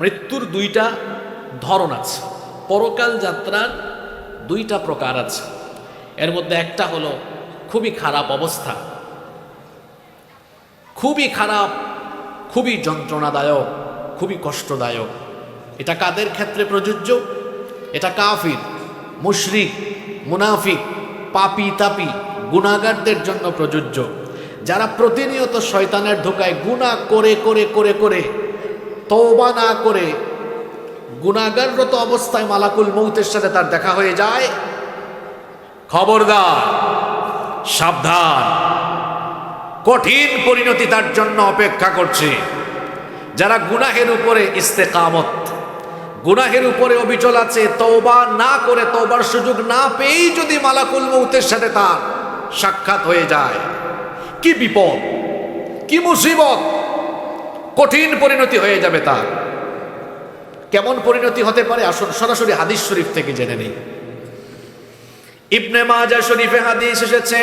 মৃত্যুর দুইটা ধরন আছে, পরকাল যাত্রার দুইটা প্রকার আছে। এর মধ্যে একটা হলো খুবই খারাপ অবস্থা, খুবই খারাপ, খুবই যন্ত্রণাদায়ক, খুবই কষ্টদায়ক। এটা কাদের ক্ষেত্রে প্রযোজ্য? এটা কাফির, মুশরিক, মুনাফিক, পাপী তাপী, গুনাহগারদের জন্য প্রযোজ্য। যারা প্রতিনিয়ত শয়তানের ধোকায় গুনাহ করে করে করে করে তওবা না করে গুনাহগাররত অবস্থায় মালাকুল মউতের সাথে তার দেখা হয়ে যায়, খবরদার, সাবধান, কঠিন পরিণতি তার জন্য অপেক্ষা করছে। যারা গুনাহের উপরে ইস্তেকামত, গুনাহের উপরে অবিচল আছে, তওবা না করে তওবার সুযোগ না পেয়েই যদি মালাকুল মউতের সাথে তার সাক্ষাৎ হয়ে যায়, কি বিপদ, কি মুসিবত, কঠিন পরিণতি হয়ে যাবে তার। কেমন পরিণতি হতে পারে আসুন সরাসরি হাদিস শরীফ থেকে জেনে নেই। ইবনে মাজাহ শরীফে হাদিস এসেছে,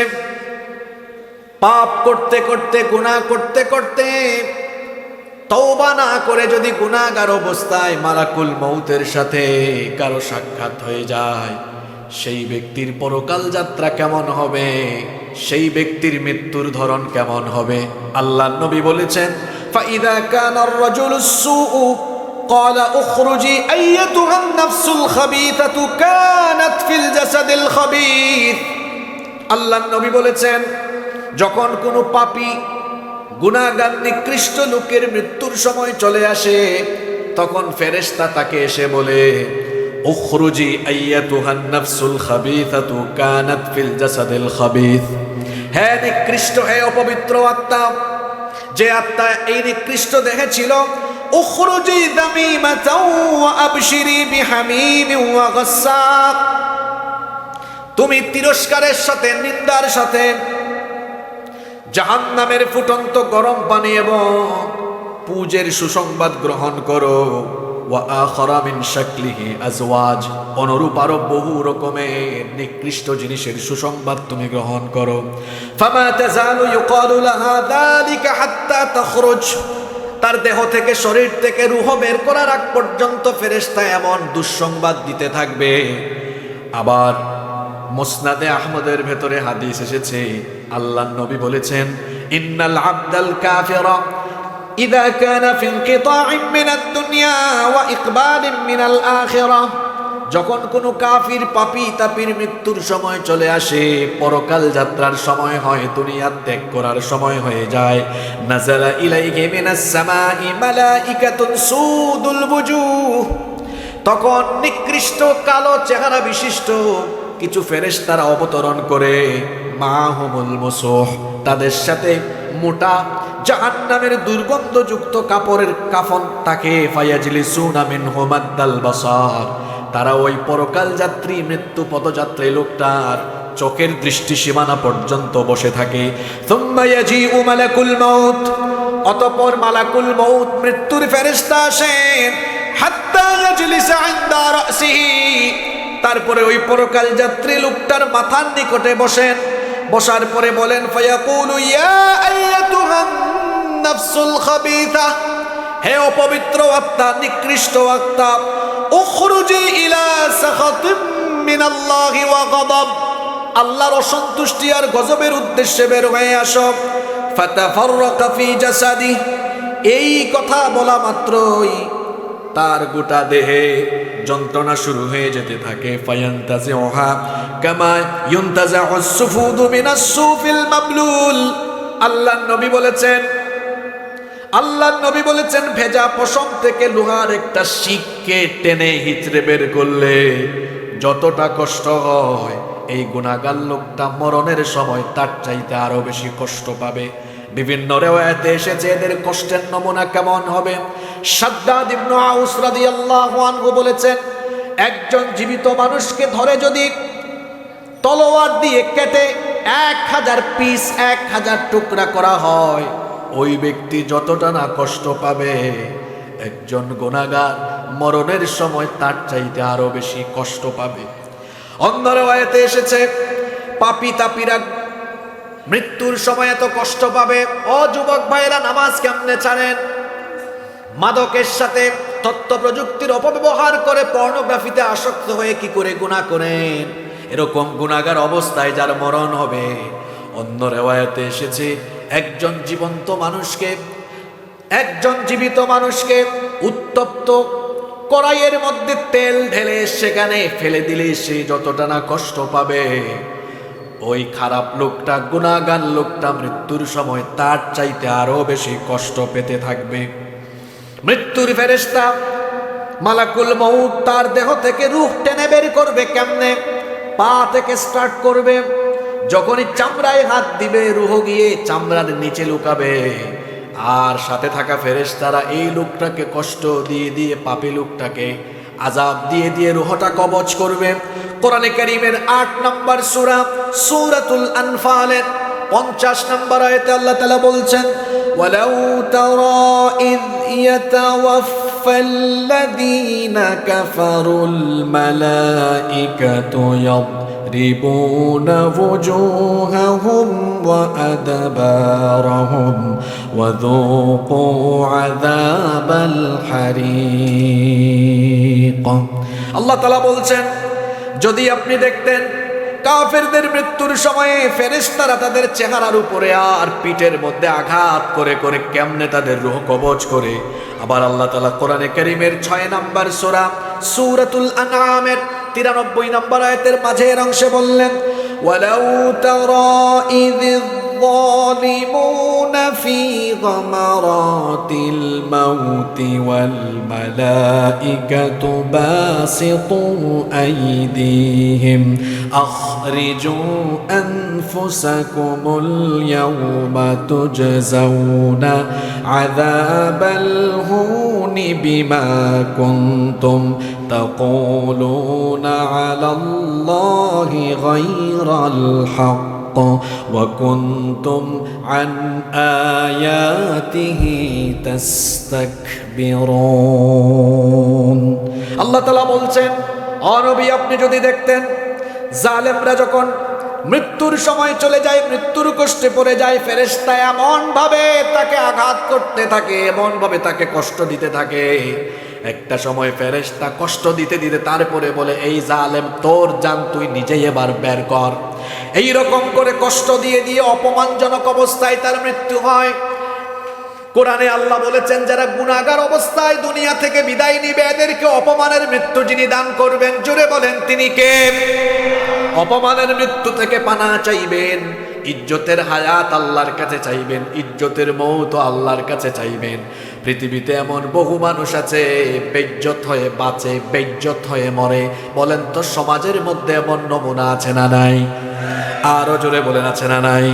পাপ করতে করতে, গুনাহ করতে করতে তওবা না করে যদি গুনাহগার অবস্থায় মালাকুল মউতের সাথে কারো সাক্ষাৎ হয়ে যায়, সেই ব্যক্তির পরকাল যাত্রা কেমন হবে, সেই ব্যক্তির মৃত্যুর ধরন কেমন হবে। আল্লাহর নবী বলেছেন, ফাইদা কানার রাজুলুস সুউ ক্বালা উখরুজি আইয়াতুহান নাফসুল খাবীথাতু কানাত ফিল জাসাদিল খাবীথ। আল্লাহর নবী বলেছেন, যখন কোনো পাপী গুনাহগার নিকৃষ্ট লোকের মৃত্যুর সময় চলে আসে, তখন ফেরেশতা তাকে এসে বলে, উখরুজি আইয়াতুহান নাফসুল খাবীথাতু কানাত ফিল জাসাদিল খাবীথ। হে নিকৃষ্ট, হে অপবিত্র আত্মা, যে আত্মা এই নিকৃষ্ট দেহে ছিল, উখরুজি দামিমাতাও ওয়া আবশিরি বিহামিমিন ওয়া গাসসাক, তুমি তিরস্কারের সাথে, নিন্দার সাথে জাহান্নামের ফুটন্ত গরম পানি এবং পূজের সুসংবাদ গ্রহণ করো। ওয়া আখারা মিন শাকলিহি আজওয়াজ, অনুরূপ আরো বহু রকমের নিকৃষ্ট জিনিসের সুসংবাদ তুমি গ্রহণ করো। ফামা তাজালু ইউকালু লাহা যালিকা হাত্তা তাখরুজ, তার দেহ থেকে, শরীর থেকে রূহ বের করার আগ পর্যন্ত ফেরেশতা এমন দুঃসংবাদ দিতে থাকবে। আবার মুসনাদে আহমদের ভেতরে হাদিস এসেছে, আল্লাহর নবী বলেছেন, ইন্নাল আবদাল কাফিরা ইযা কানা ফি ইনকিতাইম মিনাদ দুনিয়া ওয়া ইকবালিন মিনাল আখিরাহ, যখন কোনো কাফির পাপী তাপীর মৃত্যুর সময় চলে আসে, পরকাল যাত্রার সময় হয়, দুনিয়া ত্যাগ করার সময় হয়ে যায়, নাযালা ইলাইহি মিনাস সামাই মালাইকাতুন সুদুল বুজুহ, তখন নিকৃষ্ট কালো চেহারা বিশিষ্ট কিছু ফেরেশতারা অবতরণ করে, মাহুমুল মুসুহ, তাদের সাথে মোটা জাহান্নামের দুর্গন্ধযুক্ত কাপড়ের কাফন থাকে, ফায়াজলিসুনা মিনহু মাদ্দাল বাসার, তারা ওই পরকাল যাত্রী, মৃত্যু পদযাত্রী লোকটার চোখের দৃষ্টি সীমানা পর্যন্ত বসে থাকে। সুম্মা ইয়াজিউ মালাকুল মাউত, অতঃপর মালাকুল মাউত, মৃত্যুর ফেরেশতা আসেন, হাত্তা ইয়াজলিসা ইনদা রাসিহি, তারপরে ওই পরকাল যাত্রী লোকটার মাথার নিকটে বসেন। বসার পরে বলেন, ফায়াকুলু ইয়া আইয়াতুহান নাফসুল খাবীথা, হে অপবিত্র আত্মা, নিকৃষ্ট আত্মা, উখরুজি ইলা সাখাতিম মিনাল্লাহি ওয়া গাদাব, আল্লাহর অসন্তুষ্টি আর গজবের উদ্দেশ্যে বের হয়ে আসো। ফাতাফাররাকা ফি জাসাদি, এই কথা বলা মাত্রই তার গোটা দেহে যন্ত্রণা শুরু হয়ে যেতে থাকে। ফায়ান্তাজিউহা কামা ইউনতাজাউস সুফুদু মিনাস সুফিল মাবলুল, আল্লাহর নবী বলেছেন, আল্লাহর নবী বলেছেন, ভেজা পশম থেকে লোহার একটা শিককে টেনে হিচড়ে বের করলে যতটা কষ্ট হয়, এই গুনাহগার লোকটা মরণের সময় তার চাইতে আরো বেশি কষ্ট পাবে। বিভিন্ন রিওয়ায়াতে এসেছে এদের কষ্টের নমুনা কেমন হবে। শাদ্দাদ ইবনে আউস রাদিয়াল্লাহু আনহু বলেছেন, একজন জীবিত মানুষকে ধরে যদি তলোয়ার দিয়ে কেটে 1000 পিস, 1000 টুকরা করা হয়, ওই ব্যক্তি যতটা না কষ্ট পাবে, একজন গুনাহগার মরণের সময় তার চাইতে আরো বেশি কষ্ট পাবে। অন্য রিওয়ায়াতে এসেছে, পাপী তাপীরা মৃত্যুর সময় এত কষ্ট পাবে। ও যুবক ভাইরা, নামাজ কেমনে ছাড়েন, মাদকের সাথে তথ্য প্রযুক্তির অপব্যবহার করে পর্নোগ্রাফিতে আসক্ত হয়ে কি করে গুনাহ করেন, এরকম গুনাহগার অবস্থায় যার মরণ হবে। অন্য রিওয়ায়াতে এসেছে একজন জীবিত মানুষকে উত্তপ্ত কড়াইয়ের মধ্যে তেল ঢেলে সেখানে ফেলে দিলে সে যতটা না কষ্ট পাবে, ওই খারাপ লোকটা, গুনাহগার লোকটা মৃত্যুর সময় তার চাইতে আরো বেশি কষ্ট পেতে থাকবে। মৃত্যুর ফেরেশতা মালাকুল মউত তার দেহ থেকে রূহ টেনে বের করবে কেমনে? পা থেকে স্টার্ট করবে, যখনই চামড়ায় হাত দিবে রূহ গিয়ে চামড়ার নিচে লুকাবে, আর সাথে থাকা ফেরেশতারা এই লোকটাকে কষ্ট দিয়ে দিয়ে পাপী লোকটাকে আযাব দিয়ে দিয়ে রূহটা কবজ করবে। কোরআনে কারীমের ৮ নম্বর সূরা সূরাতুল আনফালের ৫০ নম্বর আয়াতে আল্লাহ তাআলা বলছেন, ওয়ালাউ তারা ইয ইয়াতাওয়াফফাল্লাযীনা কাফারুল মালাইকাতু ইয়াদরিবুনা ওয়ুজুহাহুম ওয়া আদবারহুম ওয়া যুকু আযাবাল হারিক। আল্লাহ তাআলা বলছেন, যদি আপনি দেখতেন কাফেরদের মৃত্যুর সময়ে ফেরেশতারা তাদের চেহারার উপরে আর পিঠের মধ্যে আঘাত করে করে কেমনে তাদের রূহ কবজ করে। আবার আল্লাহ তাআলা কোরআনে কারীমের ৬ নম্বর সূরা সূরাতুল আনআমের ৯৩ নম্বর আয়াতের মাঝের অংশে বললেন, ওয়ালাউ তারা ইযিয যালিমুনা ফি গামারাতিল মাউতি ওয়াল মালাইকাতু বাসিতু আইদিহিম আখরিজু আনফুসাকুমুল ইয়াওমা তুজজাউনা আযাবাল হুনি বিমা কুনতুম তাকুলুনা আলাল্লাহি গায়রাল হক وكنتم عن آياته تستكبرون। আল্লাহ তাআলা বলছেন, ও নবী আপনি যদি দেখতেন জালেমরা যখন মৃত্যুর সময় চলে যায়, মৃত্যুর কষ্টে পড়ে যায়, ফেরেশতা এমন ভাবে তাকে আঘাত করতে থাকে, এমন ভাবে তাকে কষ্ট দিতে থাকে, একটা সময় ফেরেশতা কষ্ট দিতে দিতে তারপরে বলে, এই জালেম তোর জান তুই নিজেই এবার বের কর। এই রকম করে কষ্ট দিয়ে দিয়ে অপমানজনক অবস্থায় তার মৃত্যু হয়। কোরআনে আল্লাহ বলেছেন, যারা গুনাহগার অবস্থায় দুনিয়া থেকে বিদায় নিবে এদেরকে অপমানের মৃত্যু যিনি দান করবেন, জোরে বলেন তিনি কে? অপমানের মৃত্যু থেকে পানা চাইবেন, ইজ্জতের হায়াত আল্লাহর কাছে চাইবেন, ইজ্জতের মৌত আল্লাহর কাছে চাইবেন। পৃথিবীতে এমন বহু মানুষ আছে বেইজ্জত হয়ে বাঁচে, বেইজ্জত হয়ে মরে। বলেন তো সমাজের মধ্যে এমন নমুনা আছে না নাই? আরো জোরে বলেন আছে না নাই?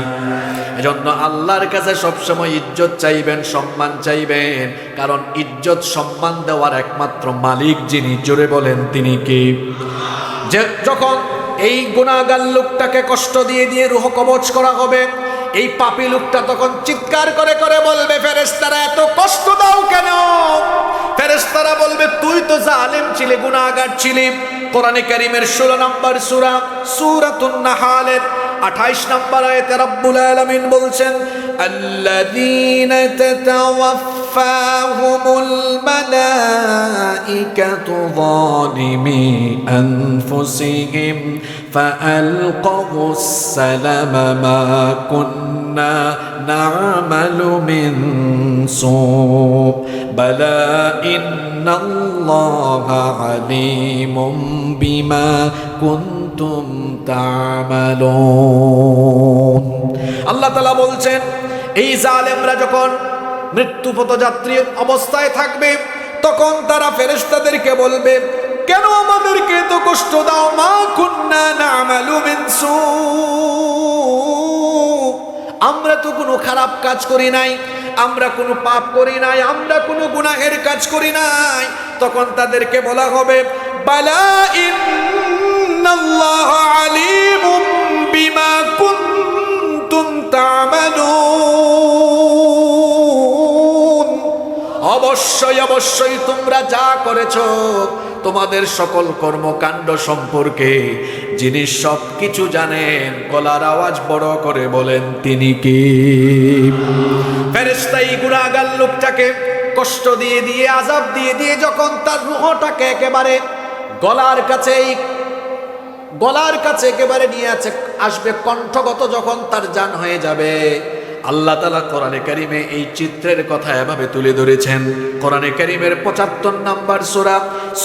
এজন্য আল্লাহর কাছে সবসময় ইজ্জত চাইবেন, সম্মান চাইবেন, কারণ ইজ্জত সম্মান দেওয়ার একমাত্র মালিক যিনি, জোরে বলেন তিনি কি? যে যখন এই গুনাহগার লোকটাকে কষ্ট দিয়ে দিয়ে রূহ কবজ করা হবে, এই পাপী লোকটা তখন চিৎকার করে করে বলবে, ফেরেশতারা এত কষ্ট দাও কেন? ফেরেশতারা বলবে, তুই তো জালিম ছিলি, গুনাহগার ছিলি। কোরআনে কারীমের 16 নম্বর সূরা সূরাতুন নাহালের 28 নম্বর আয়াতে রব্বুল আলামিন বলছেন, আল্লাযীনা তাতাওয়াফফাহুমুল মালাইকাতু যালিমি আনফুসিহিম ফাআলকাউস সালামা মা কুন্না না'মালু মিন সূ বালা ইন্নাল্লাহা আলীমুম বিমা কুনতুম তা'মালুন। আল্লাহ তাআলা বলছেন, এই জালেমরা যখন মৃত্যুপথযাত্রী অবস্থায় থাকবে তখন তারা ফেরেশতাদেরকে বলবে, কেন আমাদেরকে এত কষ্ট দাও? মা কুন্না না'মালু মিন সূ, আমরা তো কোনো খারাপ কাজ করি নাই, আমরা কোনো পাপ করি নাই, আমরা কোনো গুনাহের কাজ করি নাই। তখন তাদেরকে বলা হবে, বালা ইন্নাল্লাহা আলীমুম বিমা কুনতুম তা'মালুন, অবশ্যই অবশ্যই তোমরা যা করেছো তোমাদের সকল কর্মকাণ্ড সম্পর্কে যিনি সবকিছু জানেন। গলার আওয়াজ বড় করে বলেন তিনি কি? ফেরেশতা এই গুনাহগার লোকটাকে কষ্ট দিয়ে দিয়ে আযাব দিয়ে দিয়ে যখন তার রূহটাকে একেবারে গলার কাছে একেবারে নিয়ে আসবে, কণ্ঠগত যখন তার জান হয়ে যাবে, আল্লাহ তাআলা কোরআনে কারিমে এই চিত্রের কথা এভাবে তুলে ধরেছেন। কোরআনে কারিমের ৭৫ নম্বর সূরা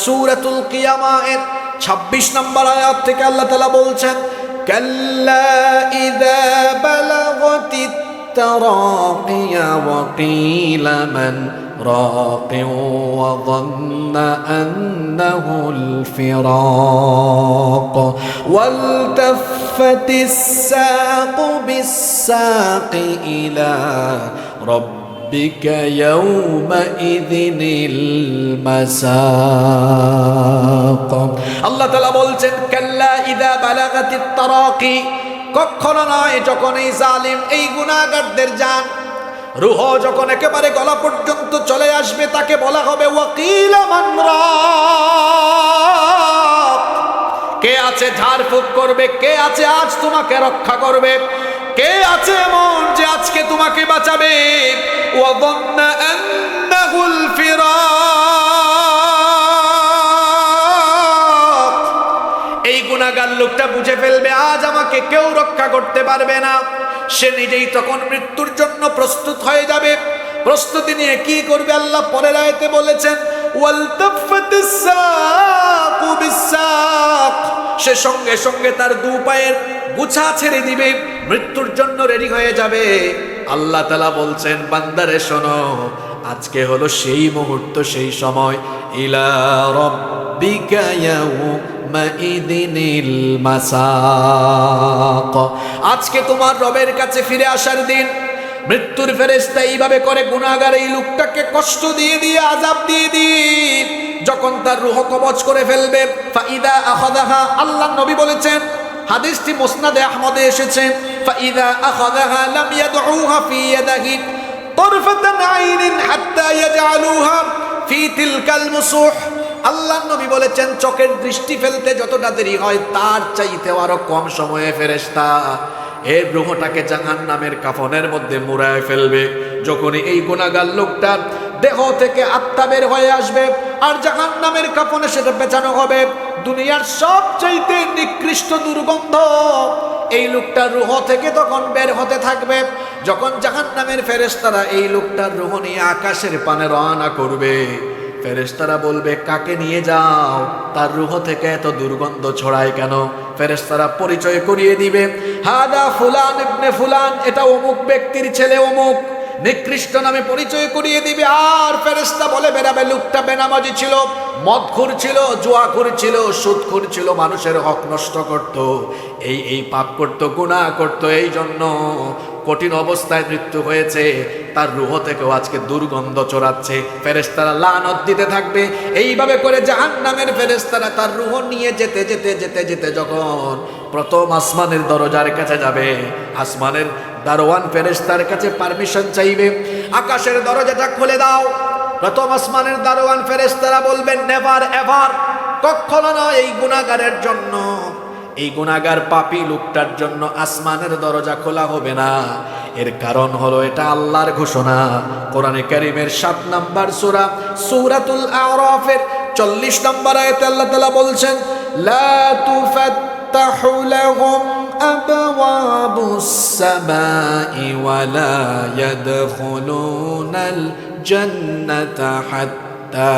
সূরাতুল কিয়ামা এর ২৬ নম্বর আয়াত থেকে আল্লাহ তাআলা বলছেন, কাল্লা ইযা বালাগাতিত তারাকিয়া ওয়া কিলা মান রাকিন ওয়া যান্না আন্নাহুল ফিরাক ওয়ালতাফাতিস সাকু বিস-সাকি ইলা রাব্বিকা ইয়াওমাইযিনিল মাসাক। আল্লাহ তাআলা বলছেন, কাল্লা ইযা বালাগাতিত তারাকি, কখনো নয়, যখন এই জালিম এই গুনাহগারদের জান রূহ যখন একেবারে গলা পর্যন্ত চলে আসবে, তাকে বলা হবে ওয়াকিলা মান রাক, কে আছে ঝাড়ফুঁক করবে, কে আছে আজ তোমাকে রক্ষা করবে, কে আছে এমন যে আজকে তোমাকে বাঁচাবে। ওয়া যান্না আন্নাহুল ফিরাক, এই গুনাহগার লোকটা বুঝে ফেলবে আজ আমাকে কেউ রক্ষা করতে পারবে না। সে নিজেই তখন মৃত্যুর জন্য প্রস্তুত হয়ে যাবে। প্রস্তুতি নিয়ে কি করবে আল্লাহ পরের আয়াতে বলেছেন, ওয়ালতাফাতিস সাকু বিস-সাক, সে সঙ্গে সঙ্গে তার দু পায়ের গুছা ছেড়ে দিবে, মৃত্যুর জন্য রেডি হয়ে যাবে। আল্লাহ তাআলা বলছেন, বান্দারে শোনো, আজকে হলো সেই মুহূর্ত, সেই সময়, ইলা রাব্বিকা ইয়াউমাইযিনিল মাসাক, আজকে তোমার রবের কাছে ফিরে আসার দিন। মৃত্যুর ফেরেশতা এইভাবে করে গুনাহগার এই লোকটাকে কষ্ট দিয়ে দিয়ে আযাব দিয়ে দিয়ে যখন তার রূহ কবজ করে ফেলবে, ফাইদা আখাযাহা, আল্লাহর নবী বলেছেন, হাদিসটি মুসনাদে আহমদে এসেছে, ফাইদা আখাযাহা লাম ইয়াদউহা ফি ইয়াদিহি তারফাতান আইনিন হাত্তা ইয়াজআলুহা ফি তিলকাল মুসুহ। আল্লাহর নবী বলেছেন, চোখের দৃষ্টি ফেলতে যতটা দেরি হয় তার চাইতে আরো কম সময়ে ফেরেশতা এর রূহটাকে জাহান্নামের কাফনের মধ্যে মুড়ায় ফেলবে। যখনই এই গুনাহগার লোকটা দেহ থেকে আত্মা বের হয়ে আসবে আর জাহান্নামের কাফনে সেটা পেঁচানো হবে, দুনিয়ার সবচাইতে নিকৃষ্ট দুর্গন্ধ এই লোকটার রূহ থেকে তখন বের হতে থাকবে। যখন জাহান্নামের ফেরেশতারা এই লোকটার রূহ নিয়ে আকাশের পানে রওনা করবে, ফেরেশতারা বলবে, কাকে নিয়ে যাও, তার রূহ থেকে এত দুর্গন্ধ ছড়ায় কেন? ফেরেশতারা পরিচয় করিয়ে দিবে, হাদা ফুলান ইবনে ফুলান, এটা অমুক ব্যক্তির ছেলে অমুক, নিকৃষ্ট নামে পরিচয় করিয়ে দিবে। আর ফেরেশতা বলে বেড়াবে, লোকটা বেনামাজি ছিল, মদখোর ছিল, জুয়াখোর ছিল, সুদখোর ছিল, মানুষের হক নষ্ট করত, এই পাপ করত, গুনাহ করত, এই জন্য কঠিন অবস্থায় মৃত্যু হয়েছে, তার রূহ থেকেও আজকে দুর্গন্ধ ছড়াচ্ছে। ফেরেশতারা লানত দিতে থাকবে। এইভাবে করে জাহান্নামের ফেরেশতারা তার রূহ নিয়ে যেতে যেতে যেতে যেতে যখন প্রথম আসমানের দরজার কাছে যাবে, আসমানের দারোয়ান ফেরেশতার কাছে পারমিশন চাইবে, আকাশের দরজাটা খুলে দাও। প্রথম আসমানের দারোয়ান ফেরেশতারা বলবেন, নেভার এভার, কখনো নয়, এই গুনাহগারের জন্য, এই গুনাহগার পাপী লোকটার জন্য আসমানের দরজা খোলা হবে না। এর কারণ হলো এটা আল্লাহর ঘোষণা। কোরআনে কারীমের ৭ নম্বর সূরা সূরাতুল আরাফের ৪০ নম্বর আয়াতে আল্লাহ তাআলা বলছেন, লা তুফাত্তাহু লাহুম আবওয়াবুস সামাই ওয়া লা ইয়াদখুলুনাল জান্নাতা হাত্তা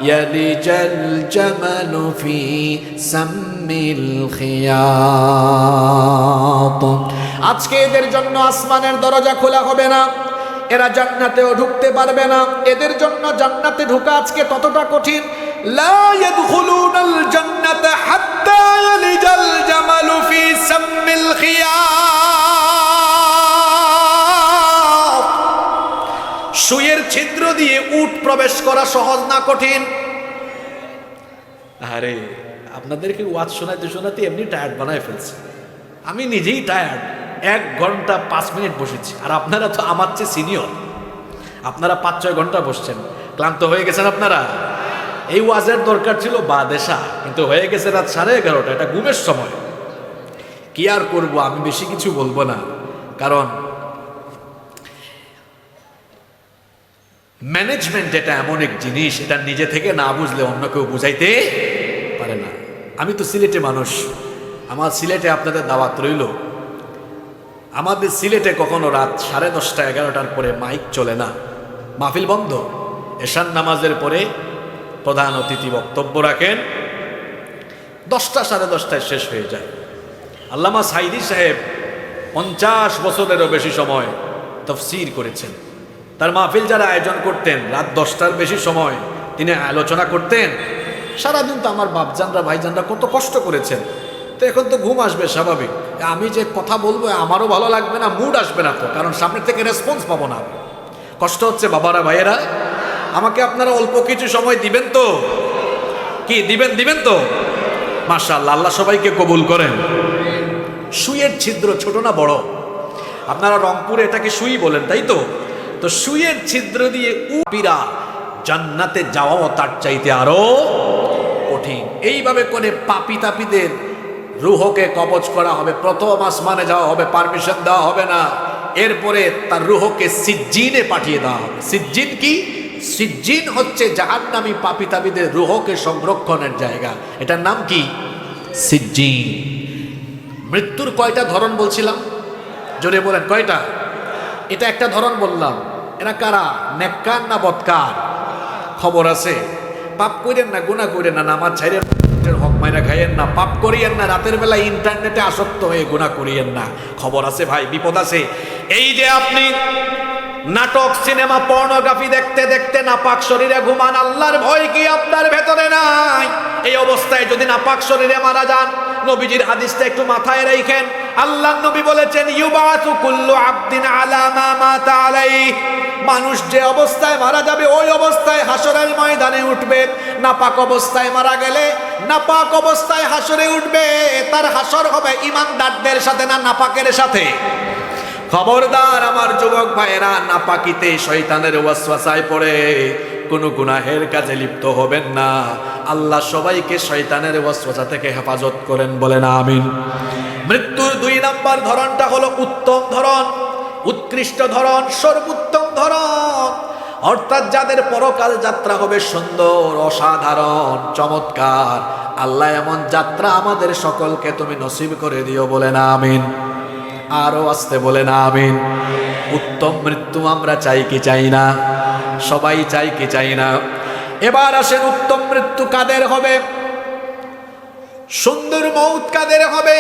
ইয়ালিজাল জামালু ফি সাম্মিল খিয়াত। আজকে এদের জন্য আসমানের দরজা খোলা হবে না, এরা জান্নাতেও ঢুকতে পারবে না, এদের জন্য জান্নাতে ঢোকা আজকে ততটা কঠিন। লা ইয়াদখুলুনাল জান্নাতা হাত্তা ইয়ালিজাল জামালু ফি সাম্মিল খিয়াত। সুয়ের ছিদ্র দিয়ে উট প্রবেশ করা সহজ না কঠিন? আরে আপনাদেরকে ওয়াজ শোনাতে শোনাতে এমনি টায়ার্ড বানায় ফেলছে, আমি নিজেই টায়ার্ড। 1 ঘন্টা 5 মিনিট বসেছি, আর আপনারা তো আমার চেয়ে সিনিয়র, আপনারা 5-6 ঘন্টা বসছেন, ক্লান্ত হয়ে গেছেন আপনারা। এই ওয়াজের দরকার ছিল বাদেশা, কিন্তু হয়ে গেছে রাত 11:30, এটা ঘুমের সময়। কি আর করবো, আমি বেশি কিছু বলবো না, কারণ ম্যানেজমেন্ট এটা এমন এক জিনিস, এটা নিজে থেকে না বুঝলে অন্য কেউ বুঝাইতে পারে না। আমি তো সিলেটে মানুষ, আমার সিলেটে আপনাদের দাওয়াত রইল। আমাদের সিলেটে কখনো রাত 10:30 11টার পরে মাইক চলে না, মাহফিল বন্ধ। এশার নামাজের পরে প্রধান অতিথি বক্তব্য রাখেন, 10টা 10:30টায় শেষ হয়ে যায়। আল্লামা সাইদি সাহেব 50 বছরেরও বেশি সময় তাফসীর করেছেন। তার মাহফিল যারা আয়োজন করতেন, রাত 10টার বেশি সময় তিনি আলোচনা করতেন। সারাদিন তো আমার বাপজানরা ভাইজানরা কত কষ্ট করেছেন, তো এখন তো ঘুম আসবে স্বাভাবিক। আমি যে কথা বলবো আমারও ভালো লাগবে না, মুড আসবে না তো, কারণ সামনে থেকে রেসপন্স পাবো না। কষ্ট হচ্ছে বাবারা ভাইয়েরা, আমাকে আপনারা অল্প কিছু সময় দিবেন তো? কি দিবেন তো? মাশাআল্লাহ, আল্লাহ সবাইকে কবুল করেন। সুইয়ের ছিদ্র ছোট না বড়? আপনারা রংপুরে এটাকে সুই বলেন, তাই তো? তো সুইয়ের ছিদ্র দিয়ে উপিরা জান্নাতে যাওয়াও তার চাইতে আরো কঠিন। এইভাবে করে পাপী তাপীদের রুহকে কবজ করা হবে, প্রথম আসমানে যাওয়া হবে, পারমিশন দেওয়া হবে না। এরপরে তার রুহকে সিজ্জিনে পাঠিয়ে দেওয়া হবে। সিজ্জিন কি? সিজ্জিন হচ্ছে জাহান্নামী পাপী তাপীদের রুহকে সংরক্ষণের জায়গা, এটার নাম কি? সিজ্জিন। মৃত্যুর কয়টা ধরন বলছিলাম? জোরে বলেন কয়টা? এটা একটা ধরন বললাম। এরা কারা? নেককার না বদকার? খবর আছে। পাপ করেন না, গুনাহ করেন না, নামাজ ছাইরেন, হক মাইরা খাইয়েন না, পাপ করিয়েন না, রাতের বেলা ইন্টারনেটে আসক্ত হয়ে গুনাহ করিয়েন না। খবর আছে ভাই, বিপদ আছে। এই যে আপনি নাটক, সিনেমা, পর্নোগ্রাফি দেখতে দেখতে নাপাক শরীরে ঘুমান, আল্লাহর ভয় কি আপনার ভেতরে নাই? এই অবস্থায় যদি নাপাক শরীরে মারা যান, নবীজির হাদিসটা একটু মাথায় রাখেন। আল্লাহর নবী বলেছেন, ইউবাতু কুল্লু আবদিন আলা মা মাতা আলাইহি। মানুষ যে অবস্থায় মারা যাবে ওই অবস্থায় হাসরের ময়দানে উঠবে। নাপাক অবস্থায় মারা গেলে নাপাক অবস্থায় হাসরে উঠবে। তার হাসর হবে ঈমানদারদের সাথে না নাপাকের সাথে? খবরদার আমার যুবক ভাইয়েরা, নাপাকিতে শয়তানের ওয়াসওয়াসায় পড়ে কোনো গুনাহের কাজে লিপ্ত হবেন না। আল্লাহ সবাইকে শয়তানের ওয়াসওয়াসা থেকে হেফাজত করেন, বলেন আমিন। মৃত্যুর 2 নম্বর ধরনটা হলো উত্তম ধরন, উৎকৃষ্ট ধরন, সর্বোত্তম ধরন। অর্থাৎ যাদের পরকাল যাত্রা হবে সুন্দর, অসাধারণ, চমৎকার। আল্লাহ এমন যাত্রা আমাদের সকলকে তুমি নসিব করে দিও, বলেন আমিন। আরো আসতে বলেন আমিন। উত্তম মৃত্যু আমরা চাই কি চাই না? সবাই চাই কি চাই না? এবার আসেন, উত্তম মৃত্যু কাদের হবে? সুন্দর মৌত কাদের হবে?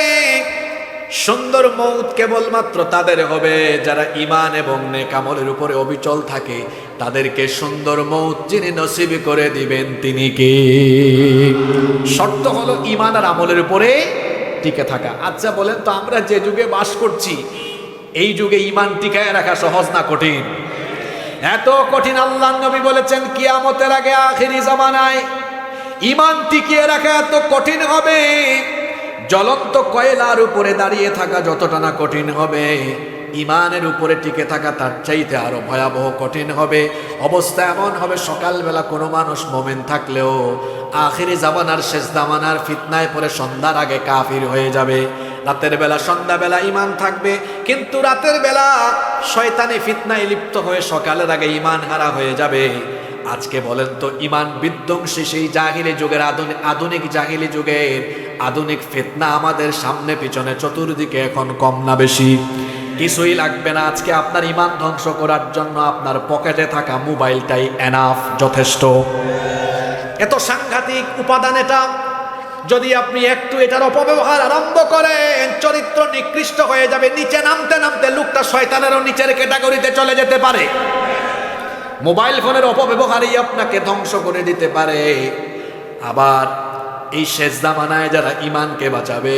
সুন্দর মৌত কেবলমাত্র তাদের হবে যারা ঈমান এবং নেক আমলের উপরে অবিচল থাকে। তাদেরকে সুন্দর মৌত যিনি নসিব করে দিবেন তিনি কে? শর্ত হলো ঈমান আর আমলের উপরে টিকে থাকা। আচ্ছা বলেন তো, আমরা যে যুগে বাস করছি এই যুগে ঈমান টিকায় রাখা সহজ না কঠিন? এত কঠিন। আল্লাহর নবী বলেছেন, কিয়ামতের আগে আখিরি জামানায় ঈমান টিকিয়ে রাখা এত কঠিন হবে, জ্বলন্ত কয়লার উপরে দাঁড়িয়ে থাকা যতটা না কঠিন হবে, ঈমানের উপরে টিকে থাকা তার চাইতে আরো ভয়াবহ কঠিন হবে। অবস্থা এমন হবে, সকালবেলা কোনো মানুষ মুমিন থাকলেও আখিরি জামানার শেষ জামানার ফিতনায় পড়ে সন্ধ্যার আগে কাফির হয়ে যাবে। রাতের বেলা সন্ধ্যাবেলা ঈমান থাকবে, কিন্তু রাতের বেলা শয়তানি ফিতনায় লিপ্ত হয়ে সকালের আগে ঈমান হারা হয়ে যাবে। আজকে বলেন তো, ঈমান বিধ্বংসী সেই জাহিলি যুগের আধুনিক জাহিলি যুগের আধুনিক ফিতনা আমাদের সামনে পিছনে চতুর্দিকে এখন কম না বেশি? কিছুই লাগবে না আজকে আপনার ঈমান ধ্বংস করার জন্য। আপনার পকেটে থাকা মোবাইলটাই এনাফ, যথেষ্ট। এত সাংঘাতিক উপাদান এটা। যদি আপনি একটু এটার অপব্যবহার আরম্ভ করেন, চরিত্র নিকৃষ্ট হয়ে যাবে। নিচে নামতে নামতে লোকটা শয়তানেরও নিচের ক্যাটাগরিতে চলে যেতে পারে। মোবাইল ফোনের অপব্যবহারই আপনাকে ধ্বংস করে দিতে পারে। আবার এই শেষ জামানায় যারা ঈমানকে বাঁচাবে,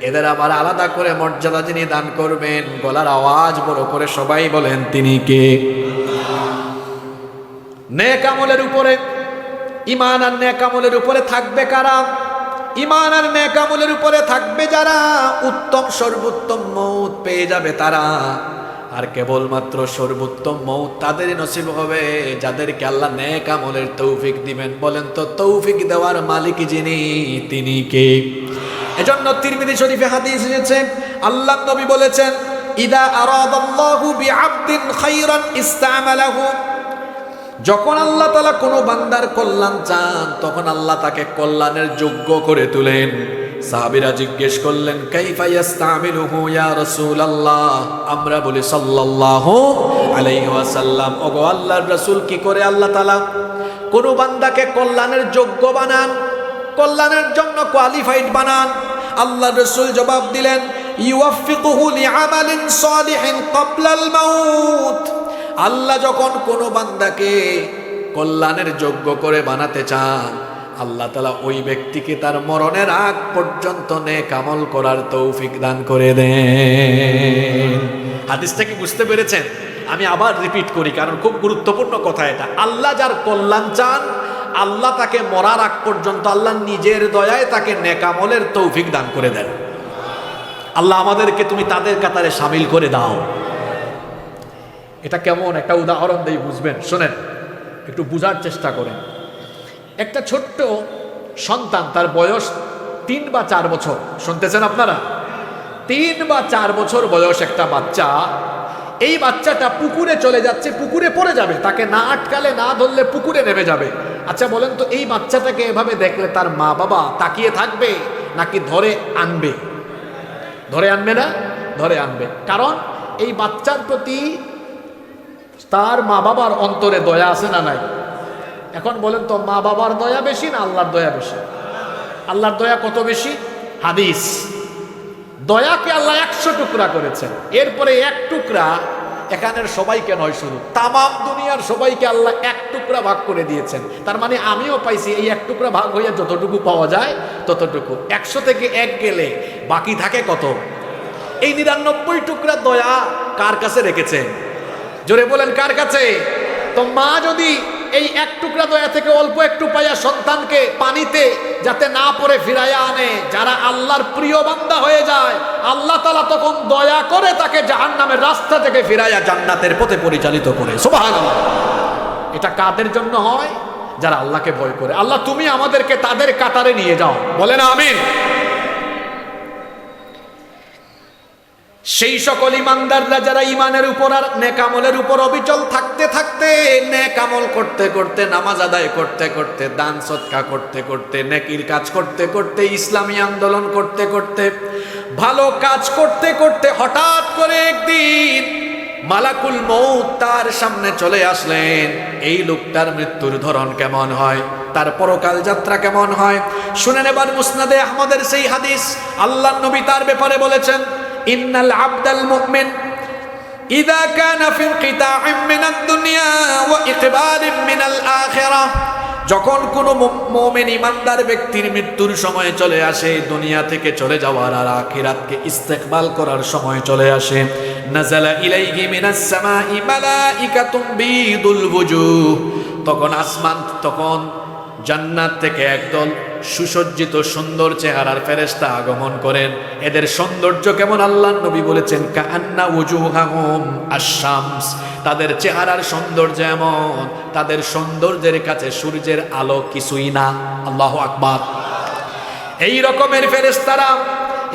এদের আবার আলাদা করে মর্যাদা যিনি দান করবেন, গলার আওয়াজ বড় করে সবাই বলেন তিনি কে? নেক আমলের উপরে, ঈমান আর নেক আমলের উপরে থাকবে কারা? ঈমান আর নেক আমলের উপরে থাকবে যারা, উত্তম সর্বোত্তম মৌত পেয়ে যাবে তারা। আর কেবলমাত্র সর্বোত্তম মৌত তাদেরই নসিব হবে যাদেরকে আল্লাহ নেক আমলের তৌফিক দিবেন। বলেন তো, তৌফিক দেওয়ার মালিক যিনি তিনি কে? এজন্য তিরমিজি শরীফে হাদিস এসেছে, আল্লাহর নবী বলেছেন, ইদা আরাদাল্লাহু বিআবদিন খায়রান ইস্তামালাহু যখন আল্লাহ তাআলা কোনো বান্দার কল্যাণ চান তখন আল্লাহ তাকে কল্যাণের যোগ্য করে তুলেন। সাহাবীরা জিজ্ঞেস করলেন, কাইফা ইস্তামিলুহু ইয়া রাসূলুল্লাহ? আমরা বলি সাল্লাল্লাহু আলাইহি ওয়াসাল্লাম, ওগো আল্লাহর রাসূল, কি করে আল্লাহ তাআলা কোনো বান্দাকে কল্যাণের যোগ্য বানান, কল্যাণের জন্য কোয়ালিফাইড বানান? আল্লাহর রাসূল জবাব দিলেন, ইউওয়াফিকুহু লিআমালিন সালিহিন ক্বাবলাল মাউত। আল্লাহ যখন কোনো বান্দাকে কল্যাণের যোগ্য করে বানাতে চান, আল্লাহ তাআলা ওই ব্যক্তিকে তার মরণের আগ পর্যন্ত নেক আমল করার তৌফিক দান করে দেন। হাদিসটা কি বুঝতে পেরেছেন? আমি আবার রিপিট করি, কারণ খুব গুরুত্বপূর্ণ কথা এটা। আল্লাহ যার কল্যাণ চান, আল্লাহ তাকে মরার আগ পর্যন্ত আল্লাহ নিজের দয়ায় তাকে নেক আমলের তৌফিক দান করে দেন। আল্লাহ আমাদেরকে তুমি তাদের কাতারে শামিল করে দাও। এটা কেমন একটা উদাহরণ দিয়ে বুঝবেন, শোনেন, একটু বুঝার চেষ্টা করেন। একটা ছোট্ট সন্তান, তার বয়স 3 বা 4 বছর, শুনতেছেন আপনারা? 3 বা 4 বছর বয়স একটা বাচ্চা, এই বাচ্চাটা পুকুরে চলে যাচ্ছে, পুকুরে পড়ে যাবে, তাকে না আটকালে না ধরলে পুকুরে নেমে যাবে। আচ্ছা বলেন তো, এই বাচ্চাটাকে এভাবে দেখলে তার মা বাবা তাকিয়ে থাকবে নাকি ধরে আনবে? ধরে আনবে না? ধরে আনবে। কারণ এই বাচ্চার প্রতি তার মা বাবার অন্তরে দয়া আছে না নাই? এখন বলেন তো, মা বাবার দয়া বেশি না আল্লাহর দয়া বেশি? আল্লাহর দয়া কত বেশি? হাদিস, দয়াকে আল্লাহ 100 টুকরা করেছেন, এরপরে 1 টুকরা এখানের সবাইকে নয়, শুধু তামাম দুনিয়ার সবাইকে আল্লাহ 1 টুকরা ভাগ করে দিয়েছেন। তার মানে আমিও পাইছি এই 1 টুকরা ভাগ হইয়া যতটুকু পাওয়া যায় ততটুকু। 100 থেকে 1 গেলে বাকি থাকে কত? এই 99 টুকরা দয়া কার কাছে রেখেছেন? জোরে বলেন, কার কাছে? তো মা যদি এই 1 টুকরা দয়া থেকে অল্প একটু পাইয়া সন্তানকে পানিতে যাতে না পড়ে ফিরাইয়া আনে, যারা আল্লাহর প্রিয় বান্দা হয়ে যায়, আল্লাহ তাআলা তখন দয়া করে তাকে জাহান্নামের রাস্তা থেকে ফিরাইয়া জান্নাতের পথে পরিচালিত করে। সুবহানাল্লাহ। এটা কাদের জন্য হয়? যারা আল্লাহকে ভয় করে। আল্লাহ তুমি আমাদেরকে তাদের কাতারে নিয়ে যাও, বলেন আমিন। সেই সকল ইমানদাররা যারা ইমানের উপর আর নেক আমলের উপর অবিচল থাকতে থাকতে, নেক আমল করতে করতে, নামাজ আদায় করতে করতে, দান সদকা করতে করতে, নেকির কাজ করতে করতে, ইসলামী আন্দোলন করতে করতে, ভালো কাজ করতে করতে, হঠাৎ করে একদিন মালাকুল মউত তার সামনে চলে আসলেন। এই লোকটার মৃত্যুর ধরন কেমন হয়, তার পরকাল যাত্রা কেমন হয় শুনেন এবার। মুসনাদে আহমদের সেই হাদিস, আল্লাহর নবী তার ব্যাপারে বলেছেন, ইন্নাল আবদাল মুমিন ইযা কানা ফি ইনকিতাইম মিনাদ দুনিয়া ওয়া ইকবালিম মিনাল আখিরাহ, যখন কোনো মুমিন ইমানদার ব্যক্তির মৃত্যুর সময় চলে আসে, দুনিয়া থেকে চলে যাওয়ার আর আখিরাতকে ইস্তেকবাল করার সময় চলে আসে, নাযালা ইলাইহি মিনাস সামাই মালাইকাতুম বিদুল ওয়ুজুহ, তখন আসমান, তখন জান্নাত থেকে একদল সুসজ্জিত সুন্দর চেহারার ফেরেশতা আগমন করেন। এদের সৌন্দর্য কেমন আল্লাহর নবী বলেছেন, কাআন্না ওয়ুজুহাহুম আশ-শামস, তাদের চেহারার সৌন্দর্য এমন, তাদের সৌন্দর্যের কাছে সূর্যের আলো কিছুই না। আল্লাহু আকবার। এই রকমের ফেরেশতারা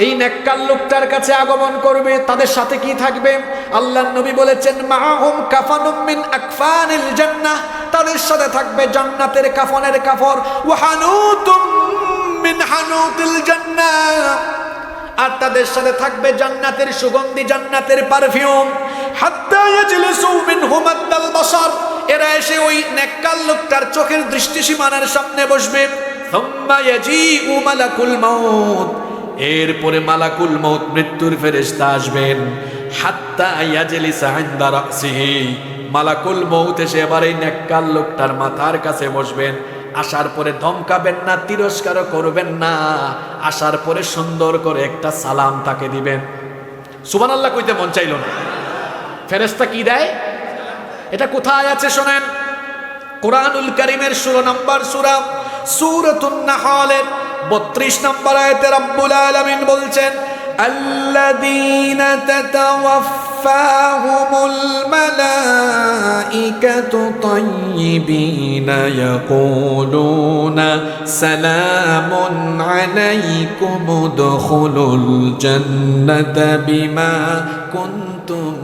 এই নেককার লোকটার কাছে আগমন করবে। তাদের সাথে কি থাকবে? আল্লাহর নবী বলেছেন, মাআহুম কাফানুম মিন আকফানিল জান্নাহ, তাদের সাথে থাকবে জান্নাতের কাফনের কাপড়, ওয়া হানুতুম মিন হানুতিল জান্নাহ, আর তাদের সাথে থাকবে জান্নাতের সুগন্ধি, জান্নাতের পারফিউম। হাত্তা ইয়াজলিসু মিনহুম আদাল বাসার, এরা এসে ওই নেককার লোকটার চোখের দৃষ্টিসীমানার সামনে বসবে। সুম্মা ইয়াজিউ মালাকুল মাউত, এরপরে মালাকুল মউত মৃত্যুর ফেরেশতা আসবেন। হাত্তা ইয়াজলিসা ইনদা রাসিহি, মালাকুল মউত এসে এবার এই নেককার লোকটার মাথার কাছে বসবেন। আসার পরে ধমকাবেন না, তিরস্কার করবেন না, আসার পরে সুন্দর করে একটা সালাম তাকে দিবেন। সুবহানাল্লাহ কইতে মন চাইল না। ফেরেশতা কি দেয়? এটা কোথায় আছে শোনেন, কোরআনুল কারীমের 16 নম্বর সূরা সূরাতুন নাহলের 32 নম্বর আয়াতে রব্বুল আলামিন বলছেন, আল্লাযীনা তাতাওয়াফফাহুমুল মালাইকাতু তাইয়্যিবিনা ইয়াকুলুনা সালামুন আলাইকুম উদখুলুল জান্নাতা বিমা কুনতুম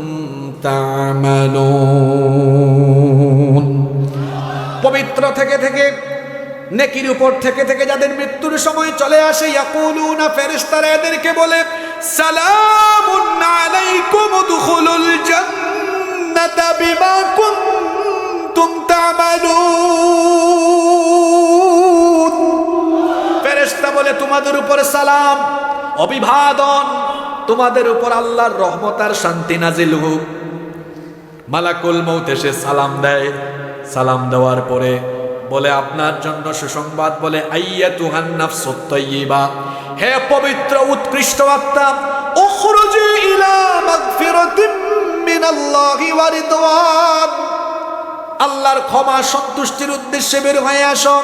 তা'মালুন। পবিত্র থেকে থেকে নেকির উপর থেকে থেকে যাদের মৃত্যুর সময় চলে আসে, ইয়াকুলুনা, ফেরেশতারা এদেরকে বলে, সালামুন আলাইকুম উদখুলুল জান্নাতা বিমা কুনতুম তা'মালুন। ফেরেশতা বলে, তোমাদের উপর সালাম, অভিবাদন, তোমাদের উপর আল্লাহর রহমত আর শান্তি নাজিল হোক। মালাকুল মউত এসে সালাম দেয়। সালাম দেওয়ার পরে বলে, আপনার জন্য সুসংবাদ, বলে, আইয়াতুহান নাফসুত তাইয়্যিবা, হে পবিত্র উৎকৃষ্ট আত্মা, উখরুজি ইলা মাগফিরাতিম মিনাল্লাহি ওয়া রিদওয়ান, আল্লাহর ক্ষমা সন্তুষ্টির উদ্দেশ্যে বের হয়ে আসো।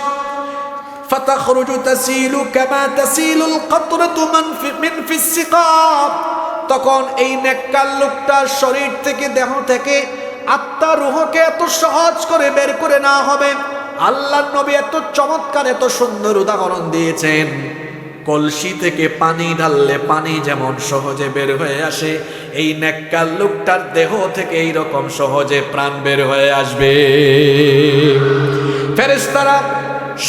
ফাতাখরুজু তাসিলু কামা তাসিলুল কাতরাতু মিন ফিস সিকাব, তখন এই নেককার লোকটার শরীর থেকে, দেহ থেকে আত্মা রূহকে এত সহজ করে বের করে না হবে। আল্লাহর নবী এত চমৎকার, এত সুন্দর উদাহরণ দিয়েছেন, কলসি থেকে পানি ঢাললে পানি যেমন সহজে বের হয়ে আসে, এই নেককার লোকটার দেহ থেকে এই রকম সহজে প্রাণ বের হয়ে আসবে। ফেরেশতারা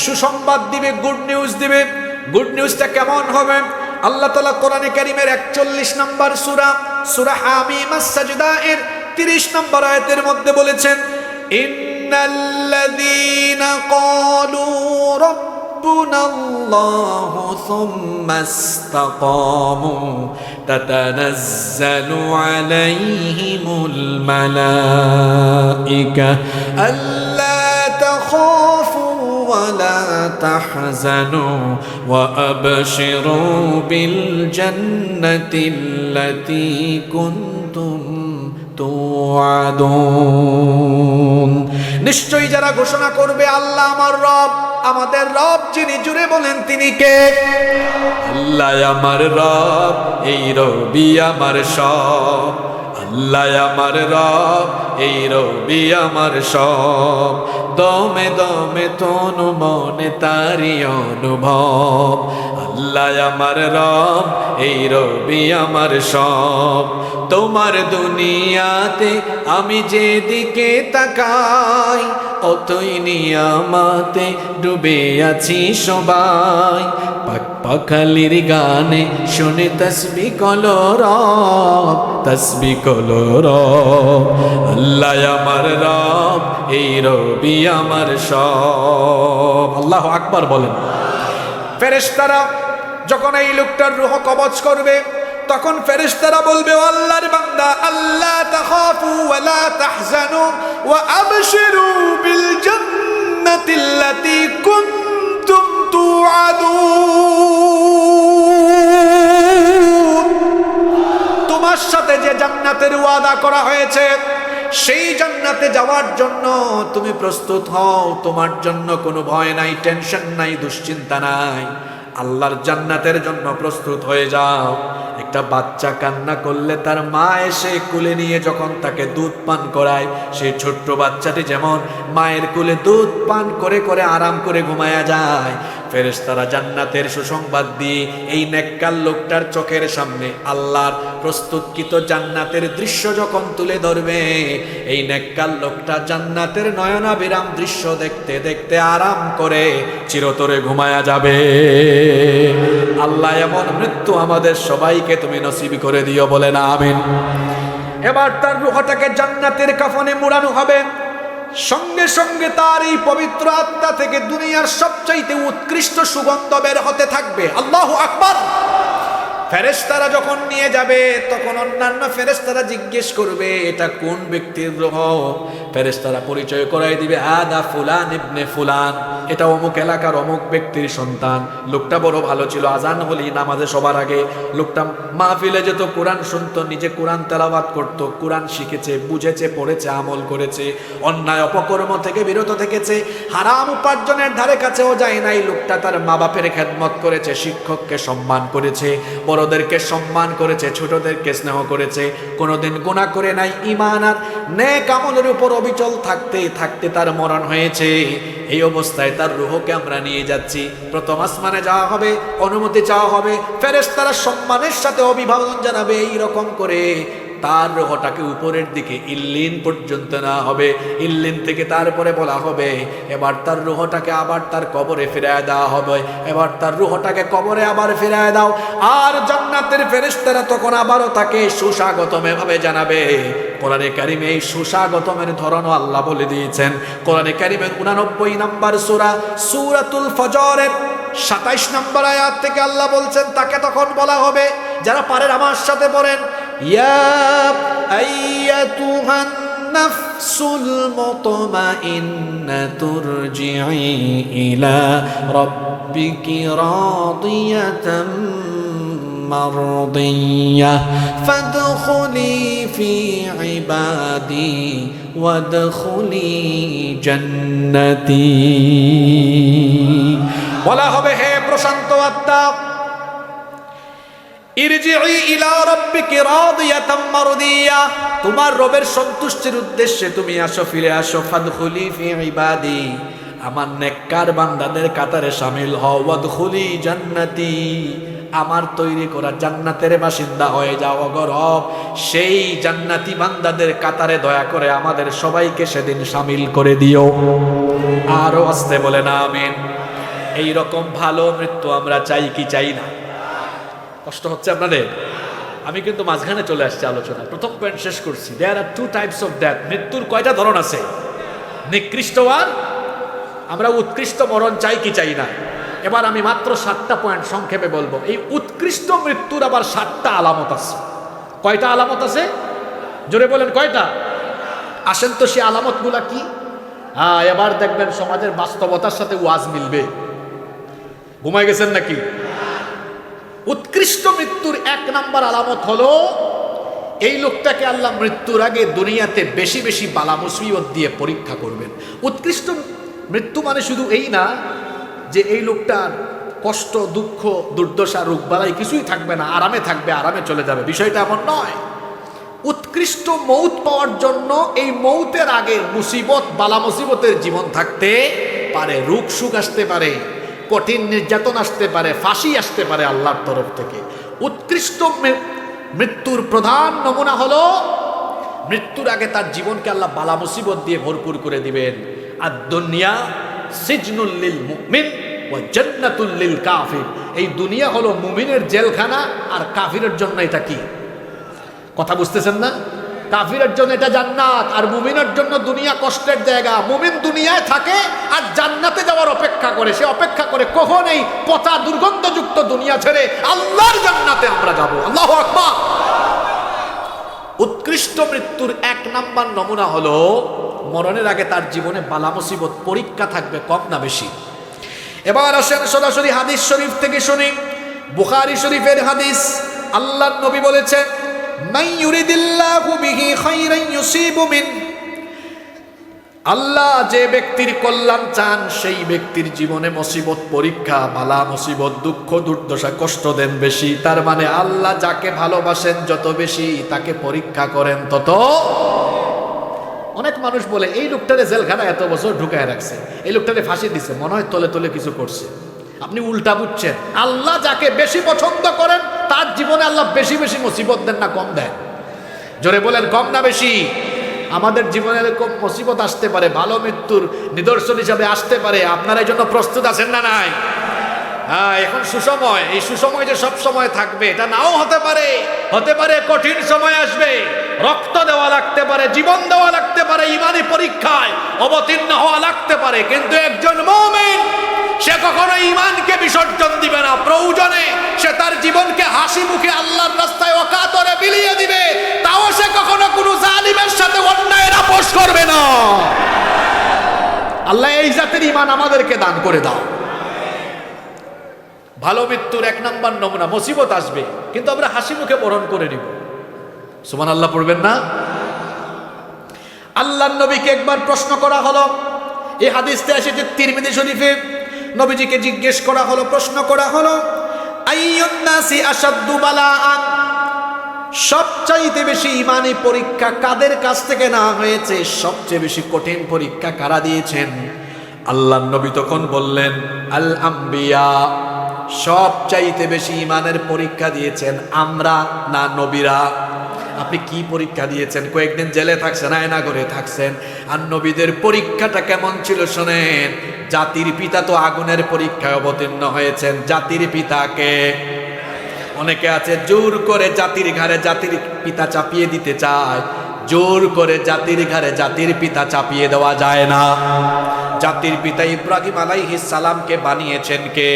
সুসংবাদ দিবে, গুড নিউজ দিবে। গুড নিউজটা কেমন হবে? আল্লাহ তাআলা কোরআনে কারীমের 41 নম্বর সূরা, সূরা হামিম আস-সাজদা এর 30 নম্বর আয়াতের মধ্যে বলেছেন, ইন্নাল্লাযীনা ক্বালু রাব্বুনাল্লাহু সুম্মা ইসতাকামু তাতানাজ্জালু আলাইহিমুল মালাঈকা আল্লা তাখাফু ولا تحزنوا وأبشروا بالجنة التي كنتم توعدون। নিশ্চয়ই যারা ঘোষণা করবে, আল্লাহ আমার রব, আমাদের রব যিনি, জুড়ে বলেন তিনি কে? আল্লাহ আমার রব, এই রবি আমার সব। আল্লাহ আমার রব, এই রবি আমার সব। দমে দমে তনু মনে তারি অনুভব। আল্লাহ আমার রব, এই রবি আমার সব। তোমার দুনিয়াতে আমি যেদিকে তাকাই, অতই নিয়ামতে ডুবে আছি সবাই। পাখালির গানে শুনে তসবিহ কলো রব, তসবিহ কলো রব। আল্লাহ আমার রব, এই রবি আমার সব। আল্লাহু আকবার বলেন। ফেরেশতারা যখন এই লোকটার রূহ কবজ করবে, তখন ফেরেশতারা বলবে, ও আল্লাহর বান্দা, আল্লাহ তাখাফু ওয়া লা তাহজানু ওয়া আবশিরু বিল জান্নাতিল্লাতী কুনতুম তুআদুন। তোমার সাথে যে জান্নাতের ওয়াদা করা হয়েছে, সেই জান্নাতে যাওয়ার জন্য তুমি প্রস্তুত হও। তোমার জন্য কোনো ভয় নাই, টেনশন নাই, দুশ্চিন্তা নাই। আল্লাহর জান্নাতের জন্য প্রস্তুত হয়ে যাও। একটা বাচ্চা কান্না করলে তার মা এসে কুলে নিয়ে যখন তাকে দুধ পান করায়, সেই ছোট্ট বাচ্চাটি যেমন মায়ের কুলে দুধ পান করে করে আরাম করে ঘুমায়া যায়, ফেরেশতারা জান্নাতের সুসংবাদ দিয়ে এই নেককার লোকটার চোখের সামনে আল্লাহর প্রস্তুতকৃত জান্নাতের দৃশ্য যখন তুলে ধরবে, এই নেককার লোকটা জান্নাতের নয়নাভিরাম দৃশ্য দেখতে দেখতে আরাম করে চিরতরে ঘুমায়া যাবে। আল্লাহ এমন মৃত্যু আমাদের সবাইকে তুমি নসিব করে দিও, বলে না আমিন। এবার তার রূহটাকে জান্নাতের কাফনে মুড়ানো হবে। সঙ্গে সঙ্গে তার এই পবিত্র আত্মা থেকে দুনিয়ার সবচাইতে উৎকৃষ্ট সুগন্ধ বের হতে থাকবে। আল্লাহু আকবার। ফেরেশতারা যখন নিয়ে যাবে, তখন অন্যান্য ফেরেশতারা জিজ্ঞেস করবে, এটা কোন ব্যক্তির রূহ? ফেরেশতারা পরিচয় করাই দিবে, আদা ফুলান ইবনে ফুলান, এটা অমুক এলাকার অমুক ব্যক্তির সন্তান। লোকটা বড় ভালো ছিল, আজান হলি নামাজে সবার আগে লোকটা মাহফিলে যেত, কোরআন শুনতো, নিজে কোরআন তেলাওয়াত করত, কোরআন শিখেছে, বুঝেছে, পড়েছে, আমল করেছে, অন্যায় অপকর্ম থেকে বিরত থেকেছে, হারাম উপার্জনের ধারে কাছেও যায় নাই। লোকটা তার মা বাপের খেদমত করেছে, শিক্ষককে সম্মান করেছে, বড়দেরকে সম্মান করেছে, ছোটদেরকে স্নেহ করেছে, কোনোদিন গুনাহ করে নাই। ঈমান আর নেক আমলের উপর অবিচল থাকতে থাকতে তার মরণ হয়েছে। এই অবস্থায় তার রূহকে আমরা নিয়ে যাচ্ছি, প্রথম আসমানে যাওয়া হবে, অনুমতি চাওয়া হবে, ফেরেশতারা সম্মানের সাথে অভিবাদন জানাবে। এই রকম করে তার রুহটাকে উপরের দিকে ইল্লিন পর্যন্ত নেওয়া হবে। ইল্লিন থেকে তারপরে বলা হবে এবার তার রুহটাকে আবার তার কবরে ফিরায় দেওয়া হবে। এবার তার রুহটাকে কবরে আবার ফিরায় দাও। আর জান্নাতের ফেরেশতারা তখন আবারও তাকে সুস্বাগতম এভাবে জানাবে। কোরআনে কারিমে এই সুস্বাগতমের ধরনও আল্লাহ বলে দিয়েছেন। কোরআনে কারিমের 89 নম্বর সূরা সূরাতুল ফজরের 27 নম্বর আয়াত থেকে আল্লাহ বলছেন তাকে তখন বলা হবে, যারা পারেন আমার সাথে পড়েন, ইয়া আইয়াতুহান নাফসুল মুতমাইন্নাতু ইরজিই ইলা রাব্বিকি রাদিয়াতাম মারদিয়াহ ফাদখুলি ফি ইবাদি ওয়াদখুলি জান্নাতি। বলা হবে হে প্রশান্ত আত্মা, ইরজিই ইলা রাব্বিকি রাদিয়াতাম মারদিয়া, তোমার রবের সন্তুষ্টির উদ্দেশ্যে তুমি আসো, ফিরে আসো। ফাদখুলি ফি ইবাদি, আমার নেককার বান্দাদের কাতারে শামিল হও। ওয়াদখুলি জান্নাতি, আমার তৈরি করা জান্নাতের বাসিন্দা হয়ে যাও। গো রব, সেই জান্নাতি বান্দাদের কাতারে দয়া করে আমাদের সবাইকে সেদিন শামিল করে দিও। আরো আসতে বলেন আমিন। এই রকম ভালো মৃত্যু আমরা চাই কি চাই না? কষ্ট হচ্ছে আপনাদের? আমি কিন্তু মাঝখানে চলে আসছি আলোচনা, প্রথম পয়েন্ট শেষ করছি। দেয়ার আর 2 টাইপস অফ ডেথ। মৃত্যুর কয়টা ধরন আছে? নিকৃষ্ট আর আমরা উৎকৃষ্ট মরণ চাই কি চাই না? এবার আমি মাত্র 7টা পয়েন্ট সংক্ষেপে বলবো। এই উৎকৃষ্ট মৃত্যুর আবার 7টা আলামত আছে। কয়টা আলামত আছে? জোরে বলেন কয়টা? আসেন তো সেই আলামতগুলা কি? এবার দেখবেন সমাজের বাস্তবতার সাথে ওয়াজ মিলবে। ঘুমাই গেছেন নাকি? উৎকৃষ্ট মৃত্যুর 1 নাম্বার আলামত হলো এই লোকটাকে আল্লাহ মৃত্যুর আগে দুনিয়াতে বেশি বেশি বালা মুসিবত দিয়ে পরীক্ষা করবেন। উৎকৃষ্ট মৃত্যু মানে শুধু এই না যে এই লোকটার কষ্ট, দুঃখ, দুর্দশা, রোগবালাই কিছুই থাকবে না, আরামে থাকবে, আরামে চলে যাবে, বিষয়টা এমন নয়। উৎকৃষ্ট মৌত পাওয়ার জন্য এই মৌতের আগে মুসিবত, বালা মুসিবতের জীবন থাকতে পারে, রোগ সুখ আসতে পারে, কঠিন নির্যাতন আসতে পারে, ফাঁসি আসতে পারে আল্লাহর তরফ থেকে। উৎকৃষ্ট মৃত্যুর প্রধান নমুনা হলো মৃত্যুর আগে তার জীবনকে আল্লাহ বালা মুসিবত দিয়ে ভরপুর করে দিবেন। আর দুনিয়া সিজনুল লিল মুমিন ওয়া জান্নাতুল লিল কাফির। এই দুনিয়া হলো মুমিনের জেলখানা, আর কাফিরের জন্য এটা কি? কথা বুঝতেছেন না? কাফিরের জন্য এটা জান্নাত, আর মুমিনের জন্য দুনিয়া কষ্টের জায়গা। মুমিন দুনিয়ায় থাকে আর জান্নাতে যাওয়ার অপেক্ষা করে। সে অপেক্ষা করে কখন এই পচা দুর্গন্ধযুক্ত দুনিয়া ছেড়ে আল্লাহর জান্নাতে আমরা যাব। আল্লাহু আকবার। উৎকৃষ্ট মৃত্যুর 1 নাম্বার নমুনা হলো মরণের আগে তার জীবনে বালা মুসিবত, পরীক্ষা থাকবে, কম না বেশি। এবার আসেন সরাসরি হাদিস শরীফ থেকে শুনি। বুখারী শরীফের হাদিস, আল্লাহর নবী বলেছেন, মান ইউরিদিল্লাহু বিহি খাইরান ইউসিবু মিন, আল্লাহ যে ব্যক্তির কল্যাণ চান সেই ব্যক্তির জীবনে মুসিবত, পরীক্ষা, বালা মুসিবত, দুঃখ, দুর্দশা, কষ্ট দেন বেশি। তার মানে আল্লাহ যাকে ভালোবাসেন যত বেশি তাকে পরীক্ষা করেন তত। অনেক মানুষ বলে এই লোকটারে জেলখানা এত বছর ঢুকায় রাখছে, এই লোকটারে ফাঁসি দিছে, মনে হয় তলে তলে কিছু করছে। আপনি উল্টা বুঝছেন। আল্লাহ যাকে বেশি পছন্দ করেন তার জীবনে আল্লাহ বেশি বেশি মুসিবত দেন না কম দেন? জোরে বলেন, কম না বেশি? আমাদের জীবনে এরকম মুসিবত আসতে পারে, ভালো মৃত্যুর নিদর্শন হিসাবে আসতে পারে। আপনারা এই জন্য প্রস্তুত আছেন না নাই? হ্যাঁ, এখন সুসময়। এই সুসময় যে সব সময় থাকবে এটা নাও হতে পারে। হতে পারে কঠিন সময় আসবে, রক্ত দেওয়া লাগতে পারে, জীবন দেওয়া লাগতে পারে, ইমানি পরীক্ষায় অবতীর্ণ হওয়া লাগতে পারে। কিন্তু একজন মুমিন সে কখনো ইমানকে বিসর্জন দিবে না। প্রয়োজনে সে তার জীবনকে হাসি মুখে আল্লাহর রাস্তায় অকাতরে বিলিয়ে দিবে, তাও সে কখনো কোনো জালিমের সাথে অন্যায়ের আপোষ করবে না। আল্লাহ এই জাতের ইমান আমাদেরকে দান করে দাও। ভালো মৃত্যুর 1 নাম্বার নমুনা, মুসিবত আসবে কিন্তু আমরা হাসি মুখে বরণ করে নিব। সুবহানাল্লাহ পড়বেন না? আল্লাহর নবীকে একবার প্রশ্ন করা হলো, এই হাদিসটা এসেছে তিরমিজি শরীফে। নবীজিকে জিজ্ঞেস করা হলো, প্রশ্ন করা হলো, আইয়ুন নাসি আশাদ্দু বালাআন, সবচাইতে বেশি ইমানি পরীক্ষা কাদের কাছ থেকে না হয়েছে? সবচেয়ে বেশি কঠিন পরীক্ষা কারা দিয়েছেন? আল্লাহর নবী তখন বললেন, আল আম্বিয়া, সবচাইতে বেশি ইমানের পরীক্ষা দিয়েছেন আমরা না নবীরা? আপনি কি পরীক্ষা দিয়েছেন? কয়েকদিন জেলে থাকছেন, আয়না করে থাকছেন। আর নবীদের পরীক্ষাটা কেমন ছিল শোনেন। জাতির পিতা তো আগুনের পরীক্ষায় অবতীর্ণ হয়েছেন। জাতির পিতাকে অনেকে আছে জোর করে জাতির ঘাড়ে জাতির পিতা চাপিয়ে দিতে চায়। জোর করে জাতির ঘাড়ে জাতির পিতা চাপিয়ে দেওয়া যায় না। জাতির পিতা ইব্রাহিম আলাইহিস সালামকে বানিয়েছেন কে?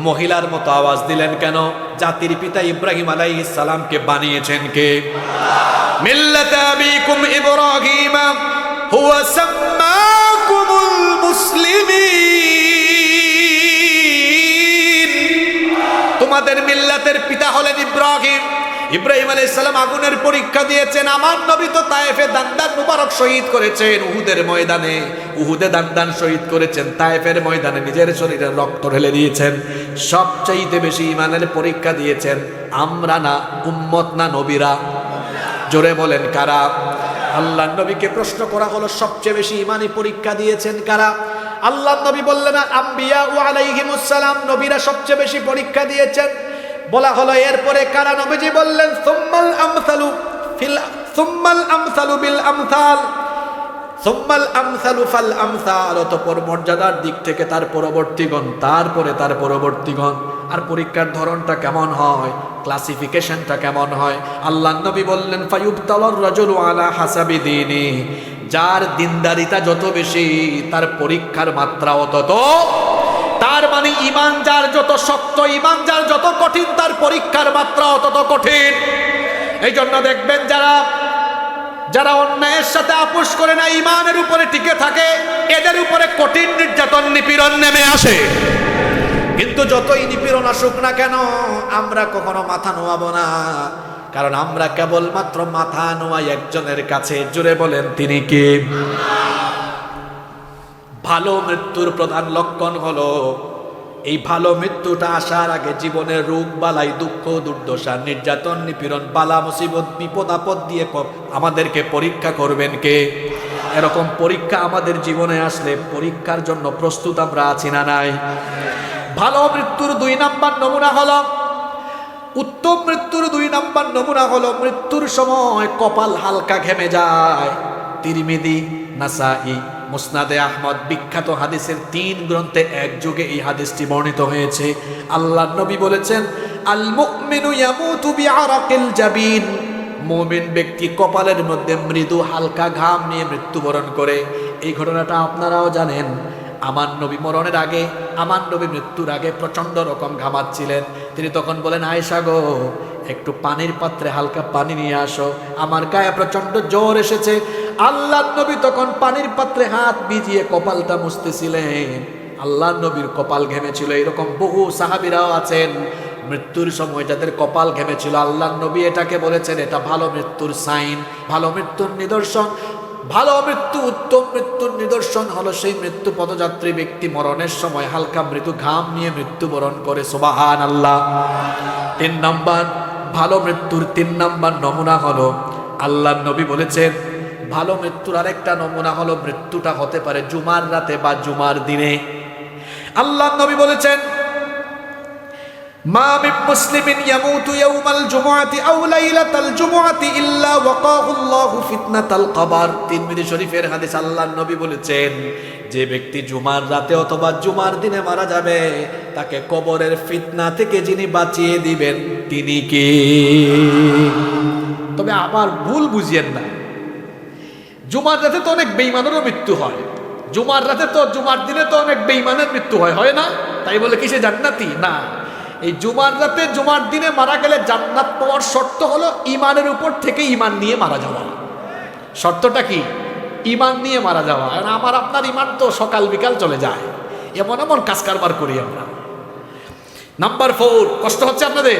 মহিলার মতো আওয়াজ দিলেন কেন? জাতির পিতা ইব্রাহিম আলাইহিস সালামকে বানিয়েছেন কে? মিল্লাতা আবিকুম ইব্রাহিম হুয়া সাম্মাকুমুল মুসলিমিন। তোমাদের মিল্লাতের পিতা হলেন ইব্রাহিম। ইব্রাহিম আলাইহিস সালাম আগুনের পরীক্ষা দিয়েছেন। আমার নবী তো তায়েফে দান্দান মুবারক শহীদ করেছেন, উহুদের ময়দানে। উহুদে দান্দান শহীদ করেছেন, তায়েফের ময়দানে নিজের শরীরের রক্ত ঢেলে দিয়েছেন। সবচাইতে বেশি ঈমানের পরীক্ষা দিয়েছেন আমরা না, উম্মত না, নবীরা? জোরে বলেন কারা? আল্লাহর নবীকে প্রশ্ন করা হলো সবচেয়ে বেশি ঈমানি পরীক্ষা দিয়েছেন কারা? আল্লাহর নবী বললেন আম্বিয়া ও আলাইহিমুস সালাম, নবীরা সবচেয়ে বেশি পরীক্ষা দিয়েছেন। বলা হলো এরপরে কারা? নবীজি বললেন সুম্মাল আমসালু বিল আমসাল, সুম্মাল আমসালু ফাল আমসাল। অতঃপর মর্যাদার দিক থেকে তার পরবর্তীগণ, তারপরে তার পরবর্তীগণ। আর পরীক্ষার ধরনটা কেমন হয়, ক্লাসিফিকেশনটা কেমন হয়? আল্লাহর নবী বললেন ফায়ুবতালার রাজুলু আলা হাসাবি দীনি। যার দিনদারিতা যত বেশি তার পরীক্ষার মাত্রাও তত। তার মানে ঈমান যার যত শক্ত, ঈমান যার যত কঠিন, তার পরীক্ষার মাত্রাও তত কঠিন। এই জন্য দেখবেন যারা অন্যায়ের সাথে আপোষ করে না, ঈমানের উপরে টিকে থাকে, এদের উপরে কঠিন নির্যাতন নিপীড়ন নেমে আসে। কিন্তু যতই নিপীড়ন আসুক না কেন, আমরা কখনো মাথা নোয়াবো না, কারণ আমরা কেবলমাত্র মাথা নোয়াই একজনের কাছে। জোরে বলেন তিনি কে? ভালো মৃত্যুর প্রধান লক্ষণ হলো এই ভালো মৃত্যুটা আসার আগে জীবনের রোগ বালাই, দুঃখ দুর্দশা, নির্যাতন নিপীড়ন, বালা মুসিবত, বিপদ আপদ দিয়ে আমাদেরকে পরীক্ষা করবেন কে? এরকম পরীক্ষা আমাদের জীবনে আসলে পরীক্ষার জন্য প্রস্তুত আমরা আছি না নাই? ভালো মৃত্যুর 2 নাম্বার নমুনা হলো, উত্তম মৃত্যুর 2 নাম্বার নমুনা হলো মৃত্যুর সময় কপাল হালকা ঘেমে যায়। তিরমিজি, নাসাই, মুসনাদে আহমদ বিখ্যাত হাদিসের 3 গ্রন্থে একযোগে এই হাদিসটি বর্ণিত হয়েছে। আল্লাহর নবী বলেছেন আল মুমিনু ইয়ামুতু বিআরাকিল জাবিন। মুমিন ব্যক্তি কপালের মধ্যে মৃদু হালকা ঘাম নিয়ে মৃত্যুবরণ করে। এই ঘটনাটা আপনারাও জানেন। আমার নবী মরণের আগে, আমার নবী মৃত্যুর আগে প্রচন্ড রকম ঘামাচ্ছিলেন। তিনি তখন বলেন আয়েশা গো, একটু পানির পাত্রে হালকা পানি নিয়ে আসো, আমার গায়ে প্রচন্ড জ্বর এসেছে। আল্লাহর নবী তখন পানির পাত্রে হাত ভিজিয়ে কপালটা মুছতেছিলেন। আল্লাহর নবীর কপাল ঘেমেছিল। এরকম বহু সাহাবীরাও আছেন মৃত্যুর সময় যাদের কপাল ঘেমেছিল। আল্লাহর নবী এটাকে বলেছেন এটা ভালো মৃত্যুর সাইন, ভালো মৃত্যুর নিদর্শন। ভালো মৃত্যু, উত্তম মৃত্যুর নিদর্শন হলো সেই মৃত্যু পদযাত্রী ব্যক্তি মরণের সময় হালকা মৃদু ঘাম নিয়ে মৃত্যুবরণ করে। সুবহানাল্লাহ। 3 নাম্বার ভালো মৃত্যুর 3 নাম্বার নমুনা হলো, আল্লাহর নবী বলেছেন ভালো মৃত্যুর আরেকটা নমুনা হলো মৃত্যুটা হতে পারে জুমার রাতে বা জুমার দিনে। আল্লাহর নবী বলেছেন মা মিন মুসলিমিন ইয়ামুতু ইয়াওমাল জুমআতি আও লাইলাতাল জুমআতি ইল্লা ওয়াকাহুল্লাহু ফিতনাতাল কবর। তিরমিজি শরীফের হাদিস। আল্লাহর নবী বলেছেন যে ব্যক্তি জুমার রাতে অথবা জুমার দিনে মারা যাবে তাকে কবরের ফিতনা থেকে যিনি বাঁচিয়ে দিবেন তিনি কে? তবে আবার ভুল বুঝিয়েন না, জুমার রাতে তো অনেক বেঈমানেরও মৃত্যু হয়। জুমার রাতে তো, জুমার দিনে তো অনেক বেঈমানের মৃত্যু হয়, হয় না? তাই বলে কি সে জান্নাতি? না। এই জুমার রাতে জুমার দিনে মারা গেলে জান্নাত পাওয়ার শর্ত হলো ঈমানের উপর থেকে ঈমান নিয়ে মারা যাওয়া। শর্তটা কি? ঈমান নিয়ে মারা যাওয়া। আর আমার আপনার ঈমান তো সকাল বিকাল চলে যায়, এমন এমন কাজ কারবার করি আমরা। নাম্বার 4, কষ্ট হচ্ছে আপনাদের?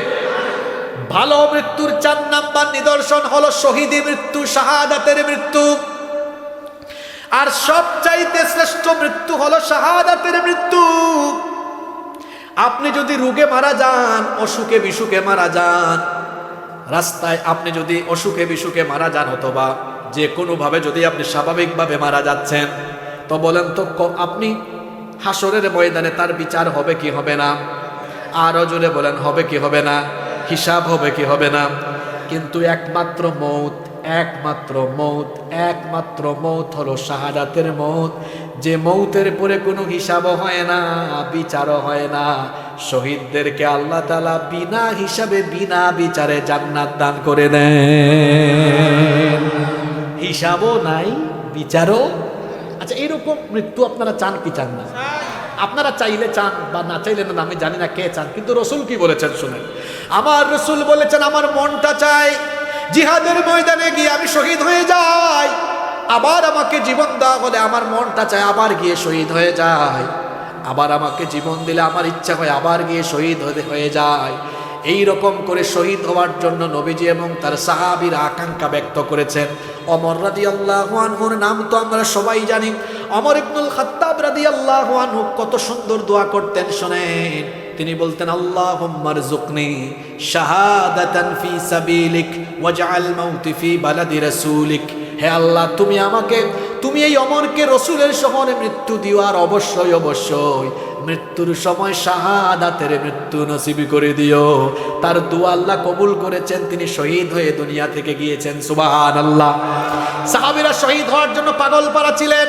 ভালো মৃত্যুর 4 নাম্বার নিদর্শন হলো শহীদি মৃত্যু, শাহাদাতের মৃত্যু। আর সবচাইতে শ্রেষ্ঠ মৃত্যু হলো শাহাদাতের মৃত্যু। আপনি যদি রোগে মারা যান, অসুখে বিসুখে মারা যান, রাস্তায় আপনি যদি অসুখে বিসুখে মারা যান, অথবা যে কোনোভাবে যদি আপনি স্বাভাবিকভাবে মারা যাচ্ছেন, তো বলেন তো আপনি হাসরের ময়দানে তার বিচার হবে কি হবে না? আরো জোরে বলেন হবে কি হবে না? হিসাব হবে কি হবে না? কিন্তু একমাত্র মৌত হলো শাহাদাতের মৌত, যে মৌতের পরে কোনো হিসাবও হয় না, বিচারও হয় না। শহীদদেরকে আল্লাহ তাআলা বিনা হিসাবে বিনা বিচারে জান্নাত দান করে দেন। হিসাবও নাই, বিচারও। আচ্ছা, এরকম মৃত্যু আপনারা চান কি চান না? আপনারা চাইলে চান বা না চাইলে না, আমি জানি না কে চান, কিন্তু রসুল কি বলেছেন শুনেন। আমার রসুল বলেছেন, আমার মনটা চায় জিহাদের ময়দানে গিয়ে আমি শহীদ হয়ে যাই, আবার আমাকে জীবন দেওয়া হলে আমার মনটা চায় আবার গিয়ে শহীদ হয়ে যায়, আবার আমাকে জীবন দিলে আমার ইচ্ছা হয় আবার গিয়ে শহীদ হয়ে যায়। এই রকম করে শহীদ হওয়ার জন্য নবীজি এবং তার সাহাবীরা আকাঙ্ক্ষা ব্যক্ত করেছেন। ওমর রাদিয়াল্লাহু আনহুর নাম তো আমরা সবাই জানি। ওমর ইবনুল খাত্তাব রাদিয়াল্লাহু আনহু কত সুন্দর দোয়া করতেন শোনেন। তিনি বলতেন, আল্লাহুম্মা রযুকনি শাহাদাতান ফি সাবিলিক ওয়াজআল মাউতি ফি বালাদি রাসূলিক। হে আল্লাহ, তুমি এই ওমরকে রসুলের শহরে মৃত্যু দিও, আর অবশ্যই মৃত্যুর সময় শাহাদাতের মৃত্যু নসিব করে দিও। তার দোয়া আল্লাহ কবুল করেছেন, তিনি শহীদ হয়ে দুনিয়া থেকে গিয়েছেন। সুবহানাল্লাহ। সাহাবীরা শহীদ হওয়ার জন্য পাগল পারা ছিলেন।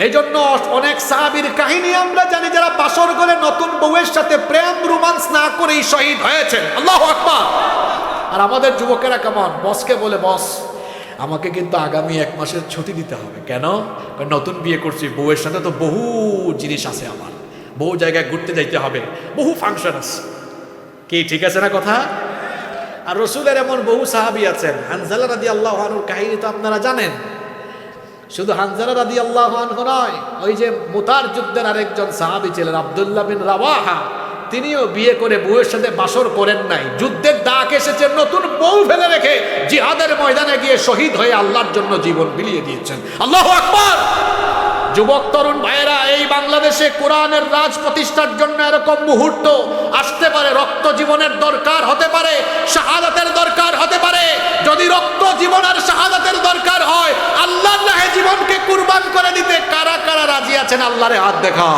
এই জন্য অনেক সাহাবীর কাহিনী আমরা জানি, যারা বাসর করে নতুন বউয়ের সাথে প্রেম রোমান্স না করেই শহীদ হয়েছেন। আল্লাহু আকবার। আর আমাদের যুবকেরা কেমন, বসকে বলে, বস আমাকে কিন্তু আগামী 1 মাসের ছুটি দিতে হবে। কেন? নতুন বিয়ে করছি, বউয়ের সাথে তো বহু জিনিস আছে, আমার বহু জায়গায় ঘুরতে যাইতে হবে, বহু ফাংশন আছে। কি ঠিক আছে না কথা? আর রসুলের এমন বহু সাহাবী আছেন। হানজালা রাদিয়াল্লাহু আনহুর কাহিনী তো আপনারা জানেন। শুধু হানজালা রাদিয়াল্লাহু আনহু নয়, ওই যে মুতার যুদ্ধের আরেকজন সাহাবী ছিলেন আব্দুল্লাহ বিন রাওয়াহা, তিনিও বিয়ে করে বউয়ের সাথে বাসর করেন নাই। যুদ্ধের ডাক এসেছে, নতুন বউ ফেলে রেখে জিহাদের ময়দানে গিয়ে শহীদ হয়ে আল্লাহর জন্য জীবন বিলিয়ে দিয়েছেন। আল্লাহু আকবার। যুবক তরুণ ভাইয়েরা, এই বাংলাদেশে কোরআনের রাজ প্রতিষ্ঠার জন্য এরকম মুহূর্ত আসতে পারে। রক্ত জীবনের দরকার হতে পারে, শাহাদাতের দরকার হতে পারে। যদি রক্ত জীবন আর শাহাদাতের দরকার হয়, আল্লাহর রাহে জীবনকে কুরবান করে দিতে কারা কারা রাজি আছেন? আল্লাহরে হাত দেখা।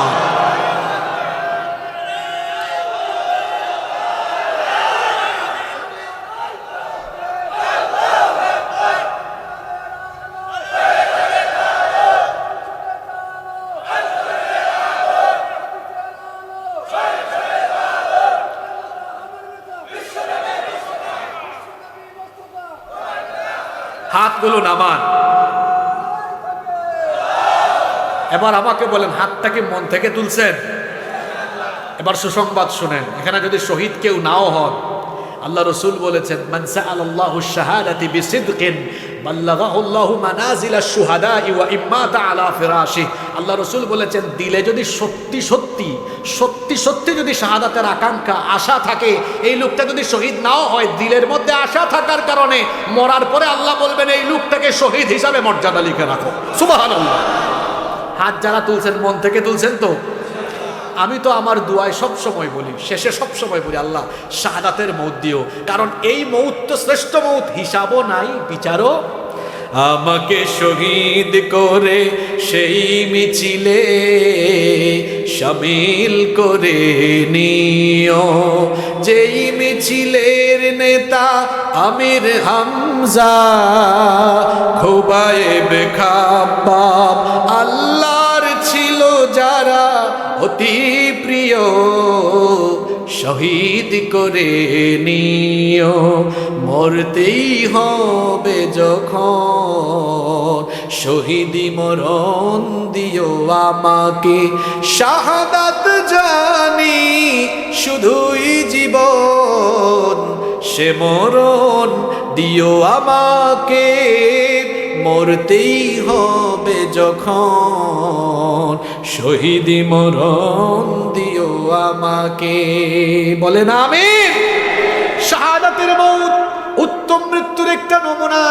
হাতগুলো নামান। এবার আমাকে বলেন, হাতটা কি মন থেকে তুলছেন? এবার সুসংবাদ শুনেন। এখানে যদি শহীদ কেউ নাও হন, আল্লাহ রসুল বলেছেন, মান সাআলাল্লাহু শাহাদাতি বিসিদকিন বাল্লাগাহুল্লাহু মানাজিলাশ শুহাদাই ওয়া ইম্মাতা আলা ফিরাশি। আল্লাহ রসুল বলেছেন, দিলে যদি সত্যি সত্যি যদি শাহাদাতের আকাঙ্ক্ষা, আশা থাকে, এই লোকটা যদি শহীদ নাও হয়, দিলের মধ্যে আশা থাকার কারণে মরার পরে আল্লাহ বলবেন, এই লোকটাকে শহীদ হিসাবে মর্যাদা লিখে রাখো। সুবহানাল্লাহ। হাত যারা তুলছেন, মন থেকে তুলছেন তো? আমি তো আমার দুয়ায় সব সময় বলি, শেষে সব সময় বলি, আল্লাহ শাহাদাতের মৌত দিও, কারণ এই মৌত তো শ্রেষ্ঠ মৌত, হিসাবও নাই, বিচারও। আমাকে শহীদ করে সেই মিছিলে শামিল করে নিও, যেই মিছিলের নেতা আমির হামজা, খুবাইব খাব্বাব আল্লাহর ছিল যারা অতি প্রিয়, শহীদ করে নিও। মরতেই হবে যখন, শহীদি মরণ দিও আমাকে। শাহাদাত জানি শুধুই জীবন, সে মরণ দিও আমাকে। মরতেই হবে যখন, শহীদি মরণ দিও আমাকে। বলেন আমিন। শাহাদাতের মৌত উত্তম মৃত্যুর একটা নমুনা,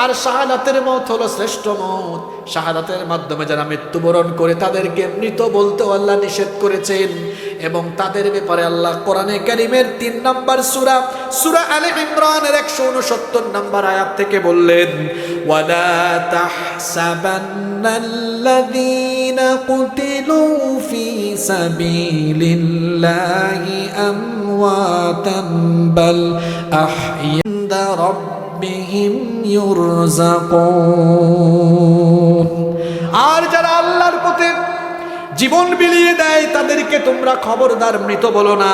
আর শাহাদাতের মৌত হলো শ্রেষ্ঠ মৌত। শাহাদাতের মাধ্যমে যারা মৃত্যুবরণ করে তাদেরকে মৃত বলতে আল্লাহ নিষেধ করেছেন, এবং তাদের ব্যাপারে আল্লাহ কোরআনে কারীমের 3 নম্বর সূরা আলে ইমরানের 169 নম্বর আয়াত থেকে বললেন, ওয়ালা তাহসাবান্নাল্লাযীনা কুতিলু ফী সাবিলিল্লাহি আমওয়াতাম বাল আহইয়া ইনদা রাব্বিহিম ইউরযাকুন। আর যারা আল্লাহর পথে জীবন বিলিয়ে দেয় তাদেরকে তোমরা খবরদার মৃত বলো না,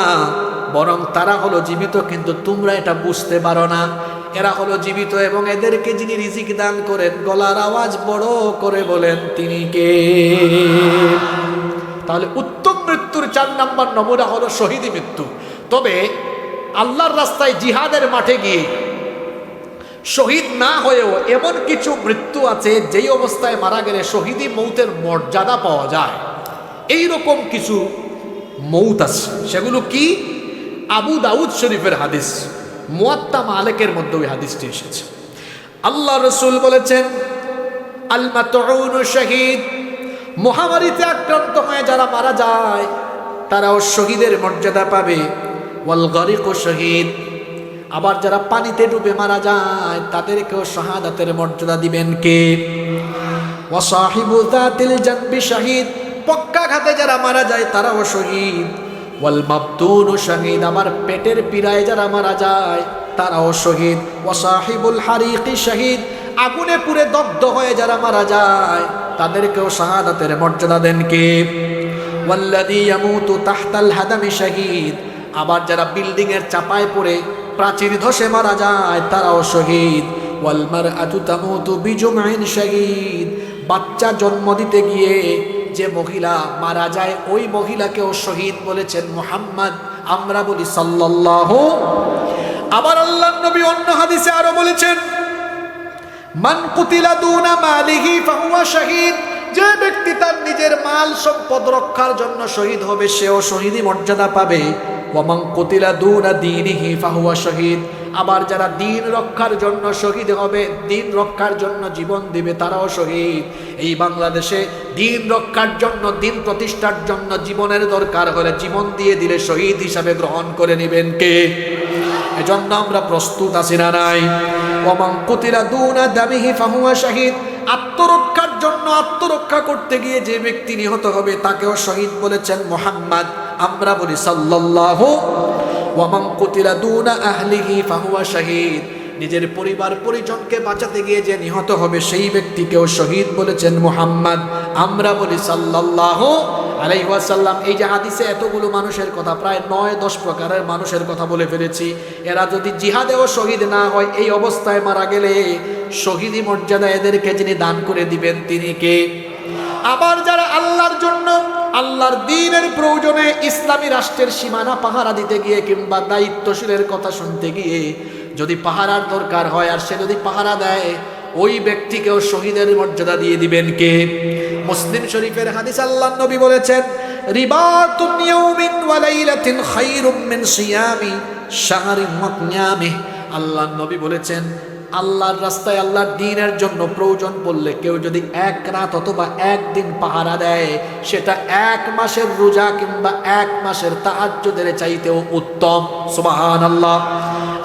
বরং তারা হলো জীবিত, কিন্তু তোমরা এটা বুঝতে পারো না। এরা হলো জীবিত এবং এদেরকে যিনি রিজিক দান করেন গলার আওয়াজ বড় করে বলেন তিনি কে? তাহলে উত্তম মৃত্যুর 4 নম্বর নমুনা হলো শহীদি মৃত্যু। তবে আল্লাহর রাস্তায় জিহাদের মাঠে গিয়ে শহীদ না হয়েও এমন কিছু মৃত্যু আছে যেই অবস্থায় মারা গেলে শহীদি মৌতের মর্যাদা পাওয়া যায়। এইরকম কিছু মৌত আছে, সেগুলো কি? আবু দাউদ শরীফের হাদিস, মুয়াত্তা মালিকের মধ্যে ওই হাদিসটি এসেছে। আল্লাহ রাসূল বলেছেন, আল মাতউন শহীদ, মহামারীতে আক্রান্ত হয়ে যারা মারা যায় তারাও শহীদের মর্যাদা পাবে। ওয়াল গরিক শহীদ, আবার যারা পানিতে ডুবে মারা যায় তাদেরকেও শাহাদাতের মর্যাদা দিবেন কে? ওয়া সাহিবু যাতিল জানবি শহীদ, পক্ষাঘাতে যারা মারা যায় তারাও শহীদ। ওয়াল মাবতুন শহীদ, আবার পেটের পীড়ায় যারা মারা যায় তারাও শহীদ। ওয়া সাহিবুল হারিকি শহীদ, আগুনে পুড়ে দগ্ধ হয়ে যারা মারা যায় তাদেরকেও শাহাদাতের মর্যাদা দেন কে? ওয়াল্লাযী ইয়ামুতু তাহতাল হাদামি শহীদ, আবার যারা বিল্ডিং এর চাপায় পড়ে প্রাচীর ধসে মারা যায় তারাও শহীদ। ওয়াল মারআতু তামুতু বিজুমইন শহীদ, বাচ্চা জন্ম দিতে গিয়ে যে মহিলা মারা যায় ওই মহিলাকেও শহীদ বলেছেন মুহাম্মদ, আমরা বলি সাল্লাল্লাহু। আবার আল্লাহর নবী অন্য হাদিসে আরো বলেছেন, মান কুতিলা দুনা মালিহি ফাহুয়া শহীদ, যে ব্যক্তি তার নিজের মাল সম্পদ রক্ষার জন্য শহীদ হবে সেও শহীদি মর্যাদা পাবে। ওয়া মান কুতিলা দুনা দীনিহি ফাহুয়া শহীদ, আবার যারা দিন রক্ষার জন্য শহীদ হবে, দিন রক্ষার জন্য জীবন দিবে তারাও শহীদ। এই বাংলাদেশে দিন রক্ষার জন্য, দিন প্রতিষ্ঠার জন্য জীবনের দরকার হলে জীবন দিয়ে দিলে শহীদ হিসাবে গ্রহণ করে নেবেন কে? এজন্য আমরা প্রস্তুত আছি না নাই? ওয়া মান কুতিলা দুনা দামিহি ফাহুয়া শহীদ, আত্মরক্ষার জন্য আত্মরক্ষা করতে গিয়ে যে ব্যক্তি নিহত হবে তাকেও শহীদ বলেছেন মুহাম্মদ, আমরা বলি সাল্লাল্লাহু। ওয়া মান কুতিলা দুনা আহলিহি ফাহুয়া শহীদ, নিজের পরিবার পরিজনকে বাঁচাতে গিয়ে যে নিহত হবে সেই ব্যক্তিকেও শহীদ বলেছেন মুহাম্মদ, আমরা বলি সাল্লাল্লাহু আলাইহি ওয়াসাল্লাম। এই যে হাদিসে এতগুলো মানুষের কথা, প্রায় 9-10 প্রকারের মানুষের কথা বলে ফেলেছি। এরা যদি জিহাদেও শহীদ না হয়, এই অবস্থায় মারা গেলে শহীদি মর্যাদা এদেরকে যিনি দান করে দিবেন তিনি কে? আবার যারা আল্লাহর জন্য, আল্লাহর দ্বীনের প্রয়োজনে ইসলামী রাষ্ট্রের সীমানা পাহারা দিতে গিয়ে কিংবা দায়িত্বশীলের কথা শুনতে গিয়ে যদি পাহারার দরকার হয় আর সে যদি পাহারা দেয়, ওই ব্যক্তিকেও শহীদের মর্যাদা দিয়ে দিবেন কে? মুসলিম শরীফের হাদিস, আল্লাহর নবী বলেছেন, রিবাতুন ইয়াউমিন ওয়া লাইলাতিন খায়রুম মিন সিয়ামি শাহরিন ওয়া কিয়ামিহি। আল্লাহর নবী বলেছেন, আল্লাহর রাস্তায় আল্লাহর দ্বীনের জন্য প্রয়োজন পড়লে কেউ যদি 1 রাত অথবা 1 দিন পাহারা দেয়, সেটা 1 মাসের রোজা কিংবা 1 মাসের তাহাজ্জুদের চাইতেও উত্তম। সুবহানাল্লাহ।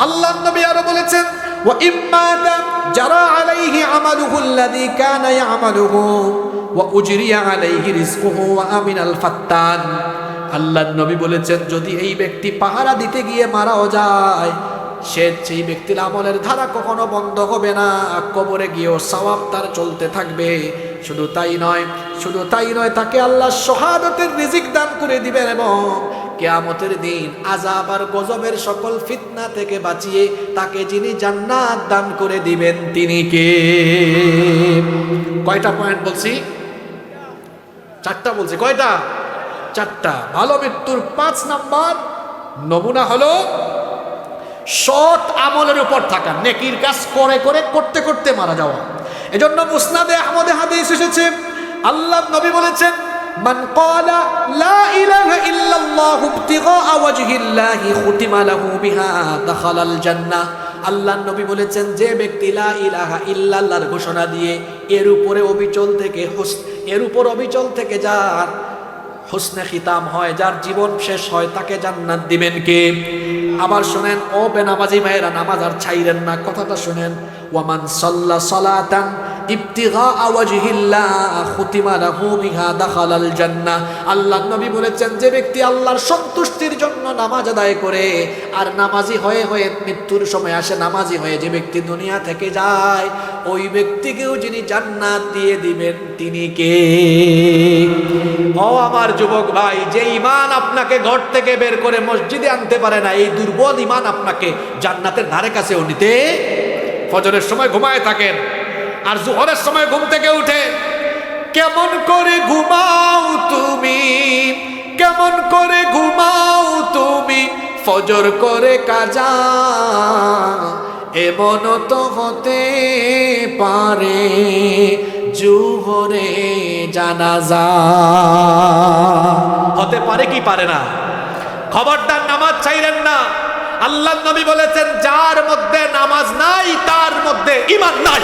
আল্লাহর নবী আরো বলেছেন, ওয়া ইম্মাতা জারা আলাইহি আমালুহু আল্লাযী কানা ইয়ামালুহু ওয়া উজরিয়া আলাইহি রিজকুহু ওয়া আমিনাল ফাত্তান। আল্লাহর নবী বলেছেন, যদি এই ব্যক্তি পাহারা দিতে গিয়ে মারাও যায়, সেই ব্যক্তির আমলের ধারা কখনো বন্ধ হবে না, কবরে গিয়েও সওয়াব তার চলতে থাকবে। শুধু তাই নয়, তাকে আল্লাহ শাহাদাতের রিজিক দান করে দিবেন এবং কিয়ামতের দিন আযাব আর গজবের সকল ফিতনা থেকে বাঁচিয়ে তাকে যিনি জান্নাত দান করে দিবেন তিনি কে? কয়টা পয়েন্ট বলছি? 4টা বলছি। কয়টা? 4টা। ভালো মৃত্যুর 5 নাম্বার নমুনা হলো সৎ আমলের উপর থাকা, নেকির কাজ করতে করতে মারা যাওয়া। এজন্য মুসনাদে আহমদে হাদিস এসেছে, আল্লাহর নবী বলেছেন, মান ক্বালা লা ইলাহা ইল্লাল্লাহু ইবতিগা ওয়াজহিল্লাহি খুতিমা লাহু বিহা দাখালাল জান্নাহ। আল্লাহর নবী বলেছেন, যে ব্যক্তি লা ইলাহা ইল্লাল্লাহর ঘোষণা দিয়ে এর উপর অবিচল থেকে যার হুসনে খিতাম হয়, যার জীবন শেষ হয়, তাকে জান্নাত দিবেন কে? আবার শুনেন ও বেনামাজি ভাইয়েরা, নামাজ আর ছাইরেন না, কথাটা শুনেন। ওয়ামান সাল্লা সালাতান ইবতিগা ওয়াজহিল্লাহ খুতিমা লাহু বিহা দাখালাল জান্নাহ। আল্লাহর নবী বলেছেন, যে ব্যক্তি আল্লাহর সন্তুষ্টির জন্য নামাজ আদায় করে আর নামাজি হয়ে হয়ে মৃত্যুর সময় আসে, নামাজি হয়ে যে ব্যক্তি দুনিয়া থেকে যায়, ওই ব্যক্তিকেও যিনি জান্নাত দিয়ে দিবেন তিনি কে? ও আমার যুবক ভাই, যে ঈমান আপনাকে ঘর থেকে বের করে মসজিদে আনতে পারে না, এই দুর্বল ঈমান আপনাকে জান্নাতের ধারে কাছেও নিতে। ফজরের সময় ঘুমায় থাকেন আর জোহরের সময় ঘুম থেকে উঠে কেমন করে ঘুমাও তুমি, কেমন করে ঘুমাও তুমি, ফজর করে কাজা, এমন তো হতে পারে জোহরে জানাজা। হতে পারে কি পারে না? খবরদার নামাজ ছাইরেন না। আল্লাহর নবী বলেছেন, যার মধ্যে নামাজ নাই তার মধ্যে ঈমান নাই।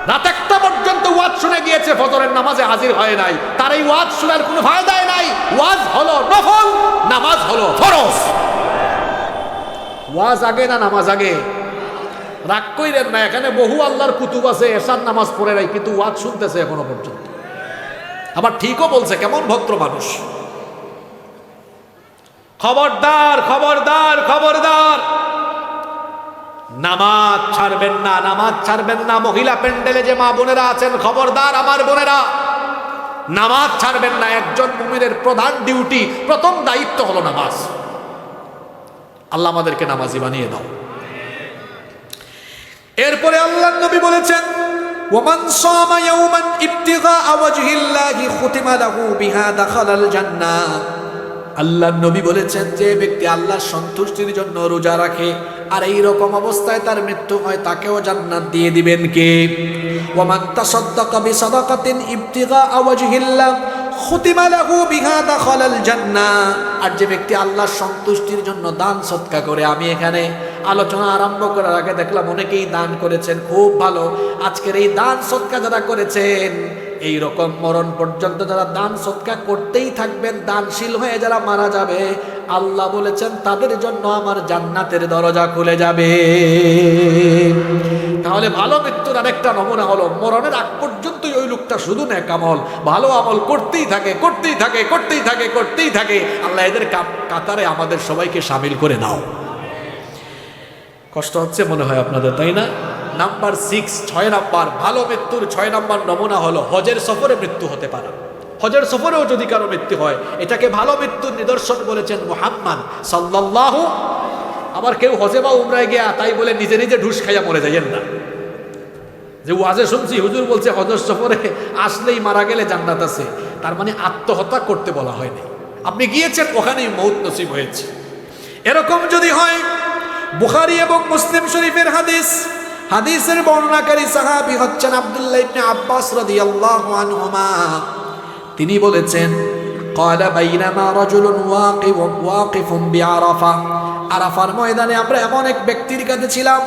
রাত 1টা পর্যন্ত ওয়াজ শুনে গিয়েছে, ফজরের নামাজে হাজির হয় নাই, তার এই ওয়াজ শোনার কোনো ফায়দাই নাই। ওয়াজ হলো নফল, নামাজ হলো ফরজ। ওয়াজ আগে না নামাজ আগে? রাগ কইরেন না, এখানে বহু আল্লাহর কুতুব আছে এশার নামাজ পড়ে নাই কিন্তু ওয়াজ শুনতেছে এখনো পর্যন্ত। আবার ঠিকও বলছে, কেমন ভদ্র মানুষ। খবরদার খবরদার খবরদার, নামাজ ছাড়বেন না, নামাজ ছাড়বেন না। মহিলা প্যান্ডেলে যে মা বোনেরা আছেন, খবরদার আমার বোনেরা, নামাজ ছাড়বেন না। একজন মুমিনের প্রধান ডিউটি, প্রথম দায়িত্ব হলো নামাজ। আল্লাহ আমাদেরকে নামাজি বানিয়ে দাও। এরপরে আল্লাহর নবী বলেছেন, ওয়ামান সামা ইয়াওমান ইবতিগা ওয়াজহিল্লাহি খুতিমা লাহু বিহা দাখালাল জান্নাহ। আল্লাহর নবী বলেছেন, যে ব্যক্তি আল্লাহর সন্তুষ্টির জন্য রোজা রাখে আর এই রকম অবস্থায় তার মৃত্যু হয়, তাকেও জান্নাত দিয়ে দিবেন কে? ওয়ামান তাসাদদাকা বিসাদাকাতিন ইবতিগা ওয়াজহিল্লাহ খুতিমা লাহু বিহা দাখালাল জান্নাহ। আর যে ব্যক্তি আল্লাহর সন্তুষ্টির জন্য দান সদকা করে, আমি এখানে আলোচনা আরম্ভ করার আগে দেখলাম অনেকেই দান করেছেন, খুব ভালো। আজকের এই দান সদকা যারা করেছেন, এই রকম মরণ পর্যন্ত যারা দান সদকা করতেই থাকবেন, দানশীল হয়ে যারা মারা যাবে, আল্লাহ বলেছেন তাদের জন্য আমার জান্নাতের দরজা খুলে যাবে। তাহলে ভালো মৃত্যুর আরেকটা নমুনা হলো, মরণের আগ পর্যন্তই ওই লোকটা শুধু নেক আমল, ভালো আমল করতেই থাকে, করতেই থাকে, করতেই থাকে, করতেই থাকে। আল্লাহ এদের কাতারে আমাদের সবাইকে শামিল করে নাও। কষ্ট হচ্ছে মনে হয় আপনাদের, তাই না? নাম্বার 6, 6 নাম্বার ভালো মৃত্যুর 6 নাম্বার নমুনা হলো হজের সফরে মৃত্যু হতে পারে। হজের সফরেও যদি কারো মৃত্যু হয়, এটাকে ভালো মৃত্যুর নিদর্শন বলেছেন মুহাম্মদ সাল্লাল্লাহু। আবার কেউ হজে বা উমরায় গিয়া তাই বলে নিজে নিজে ঢুস খাইয়া মরে যাইয়েন না। যে ওয়াজে শুনছি হুজুর বলছে হজের সফরে আসলেই মারা গেলে জান্নাত আছে, তার মানে আত্মহত্যা করতে বলা হয়নি। আপনি গিয়েছেন, ওখানেই মৌত নসিব হয়েছে। এরকম যদি হয়, বুখারী এবং মুসলিম শরীফের হাদিস, হাদিসের বর্ণনাকারী সাহাবী হচ্ছেন আব্দুল্লাহ ইবনে আব্বাস রাদিয়াল্লাহু আনহুমা। তিনি বলেছেন, ক্বালা বাইনামা রাজুলুন ওয়াকিফুন বিআরাফা। আরাফার ময়দানে আমরা এমন এক ব্যক্তির কাছে ছিলাম,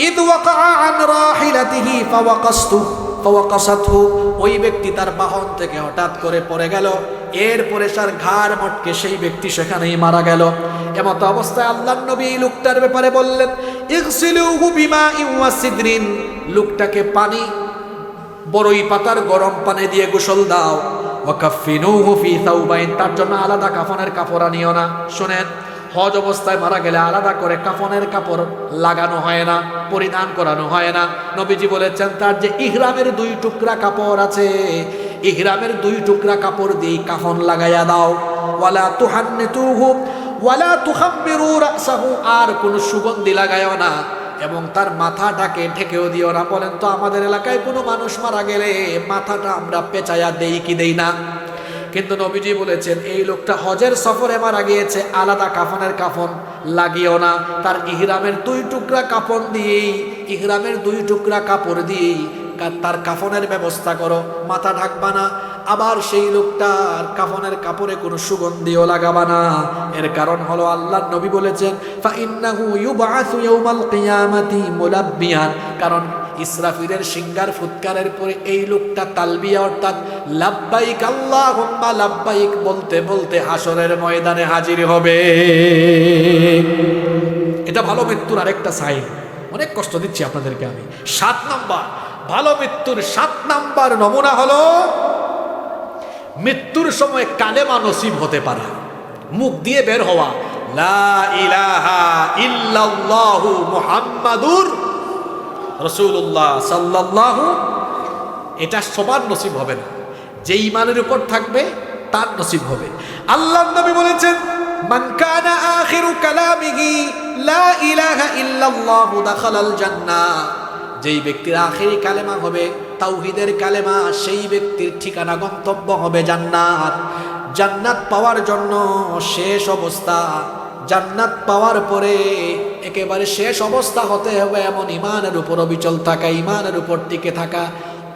ইদ ওয়াকাআ আন রাহিলাতিহি ফাওয়াকাসাতহু। ওই ব্যক্তি তার বাহন থেকে হঠাৎ করে পড়ে গেল, এরপরে তার ঘাড় মটকে সেই ব্যক্তি সেখানেই মারা গেল। এমত অবস্থায় আল্লাহর নবী এই লোকটার ব্যাপারে বললেন, ইগসিলুহু বিমাইন ওয়া সিদরিন। লোকটাকে পানি, বড়ই পাতার গরম পানি দিয়ে গোসল দাও। ওয়া কাফিনুহু ফি সাওবাইন। তার জন্য আলাদা কাফনের কাপড় আনিও না। শুনেন, হজ অবস্থায় মারা গেলে আলাদা করে কাফনের কাপড় লাগানো হয় না, পরিধান করানো হয় না। নবীজি বলেছেন, তার যে ইহরামের 2 টুকরা কাপড় আছে, ইহরামের 2 টুকরা কাপড় দিয়ে কাফন লাগাইয়া দাও। ওয়ালা তুহান্নিতুহু ওয়ালা তুখাম্মিরু রাসাহু। আর কোনো সুগন্ধি লাগায়ও না এবং তার মাথাটাকে ঢেকেও দিও না। বলেন তো, আমাদের এলাকায় কোনো মানুষ মারা গেলে মাথাটা আমরা পেঁচাইয়া দেই কি দেই না? কিন্তু নবীজি বলেছেন, এই লোকটা হজের সফরে মারা গিয়েছে, আলাদা কাফনের কাফন লাগিও না। তার ইহরামের 2 টুকরা কাপড় দিয়েই, ইহরামের 2 টুকরা কাপড় দিয়েই তার কাফনের ব্যবস্থা করো, মাথা ঢাকবা না। আবার সেই লোকটার কাফনের কাপড়ে কোনো সুগন্ধিও লাগাবা না। এর কারণ হলো আল্লাহর নবী বলেছেন, ফাইন্নাহু ইউবআসু ইয়াউমাল কিয়ামাতি মুলাব্বিয়ান। কারণ ইসরাফিলের সিঙ্গার ফুৎকারের পরে এই লোকটা তালবিয়া অর্থাৎ লাব্বাইক আল্লাহুম্মা লাব্বাইক বলতে বলতে হাসরের ময়দানে হাজির হবে। এটা ভালো মৃত্যুর আরেকটা সাইন। অনেক কষ্ট দিচ্ছি আপনাদেরকে আমি। 7 নাম্বার ভালো মৃত্যুর 7 নাম্বার নমুনা হলো মৃত্যুর সময় কালেমা নসিব হতে পারা, মুখ দিয়ে বের হওয়া লা ইলাহা ইল্লাল্লাহু মুহাম্মাদুর রাসূলুল্লাহ সাল্লাল্লাহু। এটা সবার নসিব হবে না, যে ঈমানের উপর থাকবে তার নসিব হবে। আল্লাহর নবী বলেছেন মান কানা আখিরু কালামিহি লা ইলাহা ইল্লাল্লাহু দাখালাল জান্নাহ। যেই ব্যক্তির আখেরি কালেমা হবে তাওহীদের কালেমা, সেই ব্যক্তির ঠিকানা গন্তব্য হবে জান্নাত। জান্নাত পাওয়ার জন্য শেষ অবস্থা, জান্নাত পাওয়ার পরে একেবারে শেষ অবস্থা হতে হবে এমন ঈমানের উপর অবিচল থাকা, ঈমানের উপর টিকে থাকা।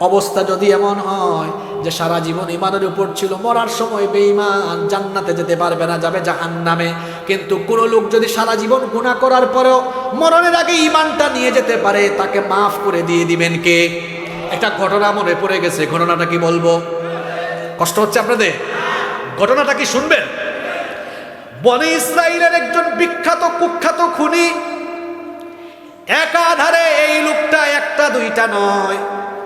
অবস্থা যদি এমন হয় যে সারা জীবন ঈমানের উপর ছিল, মরার সময় বেঈমান, জান্নাতে যেতে পারবে না, যাবে জাহান্নামে। কিন্তু কোন লোক যদি সারা জীবন গুনাহ করার পরেও মরণের আগে ঈমানটা নিয়ে যেতে পারে, তাকে মাফ করে দিয়ে দিবেন কে? একটা ঘটনা মনে পড়ে গেছে, ঘটনাটা কি বলবো? কষ্ট হচ্ছে আপনাদের? ঘটনাটা কি শুনবেন? বনি ইসরাইলের একজন বিখ্যাত কুখ্যাত খুনি, একাধারে এই লোকটা একটা দুইটা নয়,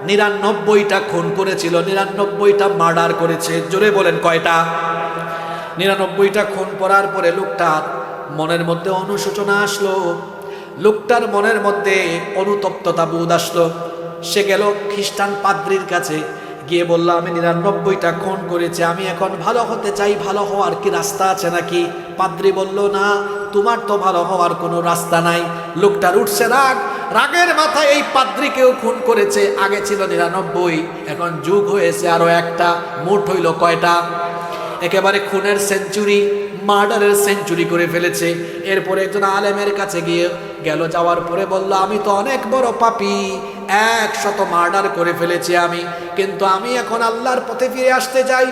99টা খুন করেছিল, 99টা মার্ডার করেছে। জোরে বলেন কয়টা? 99টা খুন করার পরে লোকটার মনের মধ্যে অনুশোচনা আসলো, লোকটার মনের মধ্যে অনুতপ্ততা বোধ আসলো। সে গেল খ্রিস্টান পাদ্রির কাছে, গিয়ে বলল আমি 99টা খুন করেছি, আমি এখন ভালো হতে চাই, ভালো হওয়ার কি রাস্তা আছে নাকি? পাদ্রি বলল না, তোমার তো ভালো হওয়ার কোনো রাস্তা নাই। লোকটার উঠছে রাগ, রাগের মাথায় এই পাদ্রিকেও খুন করেছে। আগে ছিল 99, এখন যুগ হয়েছে আরো একটা, মোট হইল কয়টা? একেবারে খুনের সেঞ্চুরি, মার্ডারের সেঞ্চুরি করে ফেলেছে। এরপরে একজন আলেমের কাছে গেল, যাওয়ার পরে বলল আমি তো অনেক বড় পাপী, 100 মার্ডার করে ফেলেছি আমি, কিন্তু আমি এখন আল্লাহর পথে ফিরে আসতে চাই,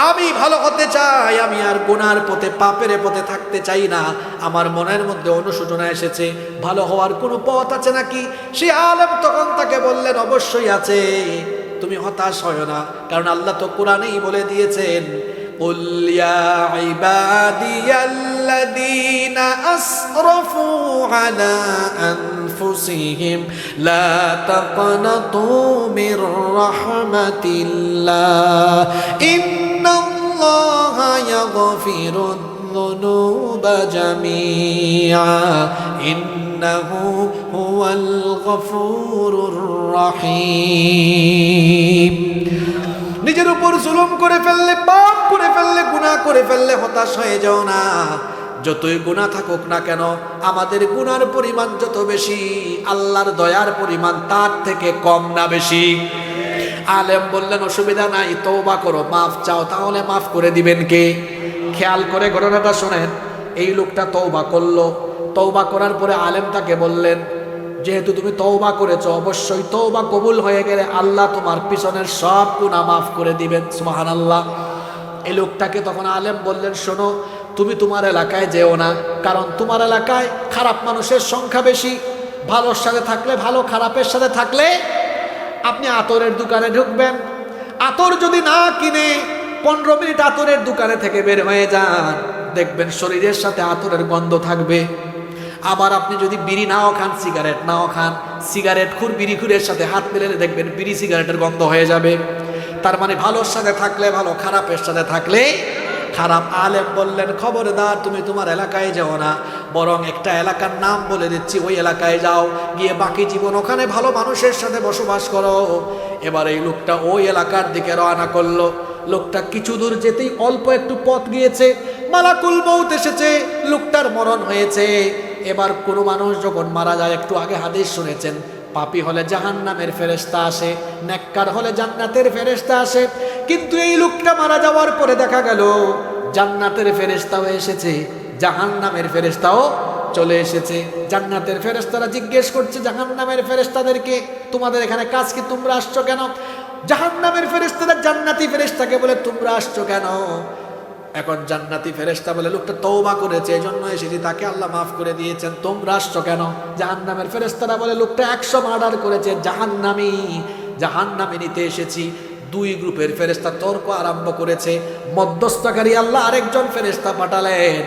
আমি ভালো হতে চাই, আমি আর গুনার পথে পাপের পথে থাকতে চাই না। আমার মনের মধ্যে অনুশোচনা এসেছে, ভালো হওয়ার কোনো পথ আছে নাকি? সে আলেম তখন তাকে বললেন অবশ্যই আছে, তুমি হতাশ হয় না, কারণ আল্লাহ তো কোরআনেই বলে দিয়েছেন قل يا عبادي الذين أسرفوا على أنفسهم لا تقنطوا من رحمة الله إن الله يغفر الذنوب جميعا إنه هو الغفور الرحيم। নিজের উপর জুলুম করে ফেললে, পাপ করে ফেললে, গুনাহ করে ফেললে হতাশ হয়ে যাও না। যতই গুনাহ থাকুক না কেন, আমাদের গুনার পরিমাণ যত বেশি, আল্লাহর দয়ার পরিমাণ তার থেকে কম না বেশি? আলেম বললেন অসুবিধা নাই, তওবা করো, মাফ চাও, তাহলে মাফ করে দিবেন কে? খেয়াল করে ঘটনাটা শোনেন। এই লোকটা তওবা করলো, তওবা করার পরে আলেম তাকে বললেন যেহেতু তুমি তওবা করেছো, অবশ্যই তওবা কবুল হয়ে গেলে আল্লাহ তোমার পিছনের সব গুনাহ মাফ করে দিবেন। সুবহানাল্লাহ। এই লোকটাকে তখন আলেম বললেন শোনো, তুমি তোমার এলাকায় যেও না, কারণ তোমার এলাকায় খারাপ মানুষের সংখ্যা বেশি। ভালোর সাথে থাকলে ভালো, খারাপের সাথে থাকলে আপনি আতরের দোকানে ঢুকবেন, আতর যদি না কিনে 15 মিনিট আতরের দোকানে থেকে বের হয়ে যান, দেখবেন শরীরের সাথে আতরের গন্ধ থাকবে। আবার আপনি যদি বিড়ি নাও খান, সিগারেট নাও খান, সিগারেট খুর বিড়ি খুরের সাথে হাত মেলালে দেখবেন বিড়ি সিগারেটের গন্ধ হয়ে যাবে। তার মানে ভালোর সাথে থাকলে ভালো, খারাপের সাথে থাকলে খারাপ। আলেম বললেন খবরদার, তুমি তোমার এলাকায় যাও না, বরং একটা এলাকার নাম বলে দিচ্ছি, ওই এলাকায় যাও, গিয়ে বাকি জীবন ওখানে ভালো মানুষের সাথে বসবাস করো। এবার এই লোকটা ওই এলাকার দিকে রওনা করলো। লোকটা কিছু দূর যেতেই অল্প একটু পথ গিয়েছে, মালাকুল মউত এসেছে, লোকটার মরণ হয়েছে। এবার কোনো মানুষ যখন মারা যায়, একটু আগে হাদিস শুনেছেন, পাপী হলে জাহান্নামের ফেরেশতা আসে, নেককার হলে জান্নাতের ফেরেশতা আসে। কিন্তু এই লোকটা মারা যাওয়ার পরে দেখা গেল জান্নাতের ফেরেশতাও এসেছে, জাহান্নামের ফেরেশতাও চলে এসেছে। জান্নাতের ফেরেশতারা জিজ্ঞেস করছে জাহান্নামের ফেরেশতাদেরকে, তোমাদের এখানে কাজ কি, তোমরা আসছো কেন? জাহান্নামের ফেরেশতারা জান্নাতি ফেরেশতাকে বলে তোমরা আসছো কেন? এখন জান্নাতি ফেরেশতা বলে লোকটা তওবা করেছে, এজন্য এসেছি, তাকে আল্লাহ মাফ করে দিয়েছেন, তোমরা আসছো কেন? জাহান্নামের ফেরেশতারা বলে লোকটা 100 মার্ডার করেছে, জাহান্নামে নিতে এসেছি। দুই গ্রুপের ফেরেশতা তর্ক আরম্ভ করেছে। মধ্যস্থকারী আল্লাহ আরেকজন ফেরেশতা পাঠালেন,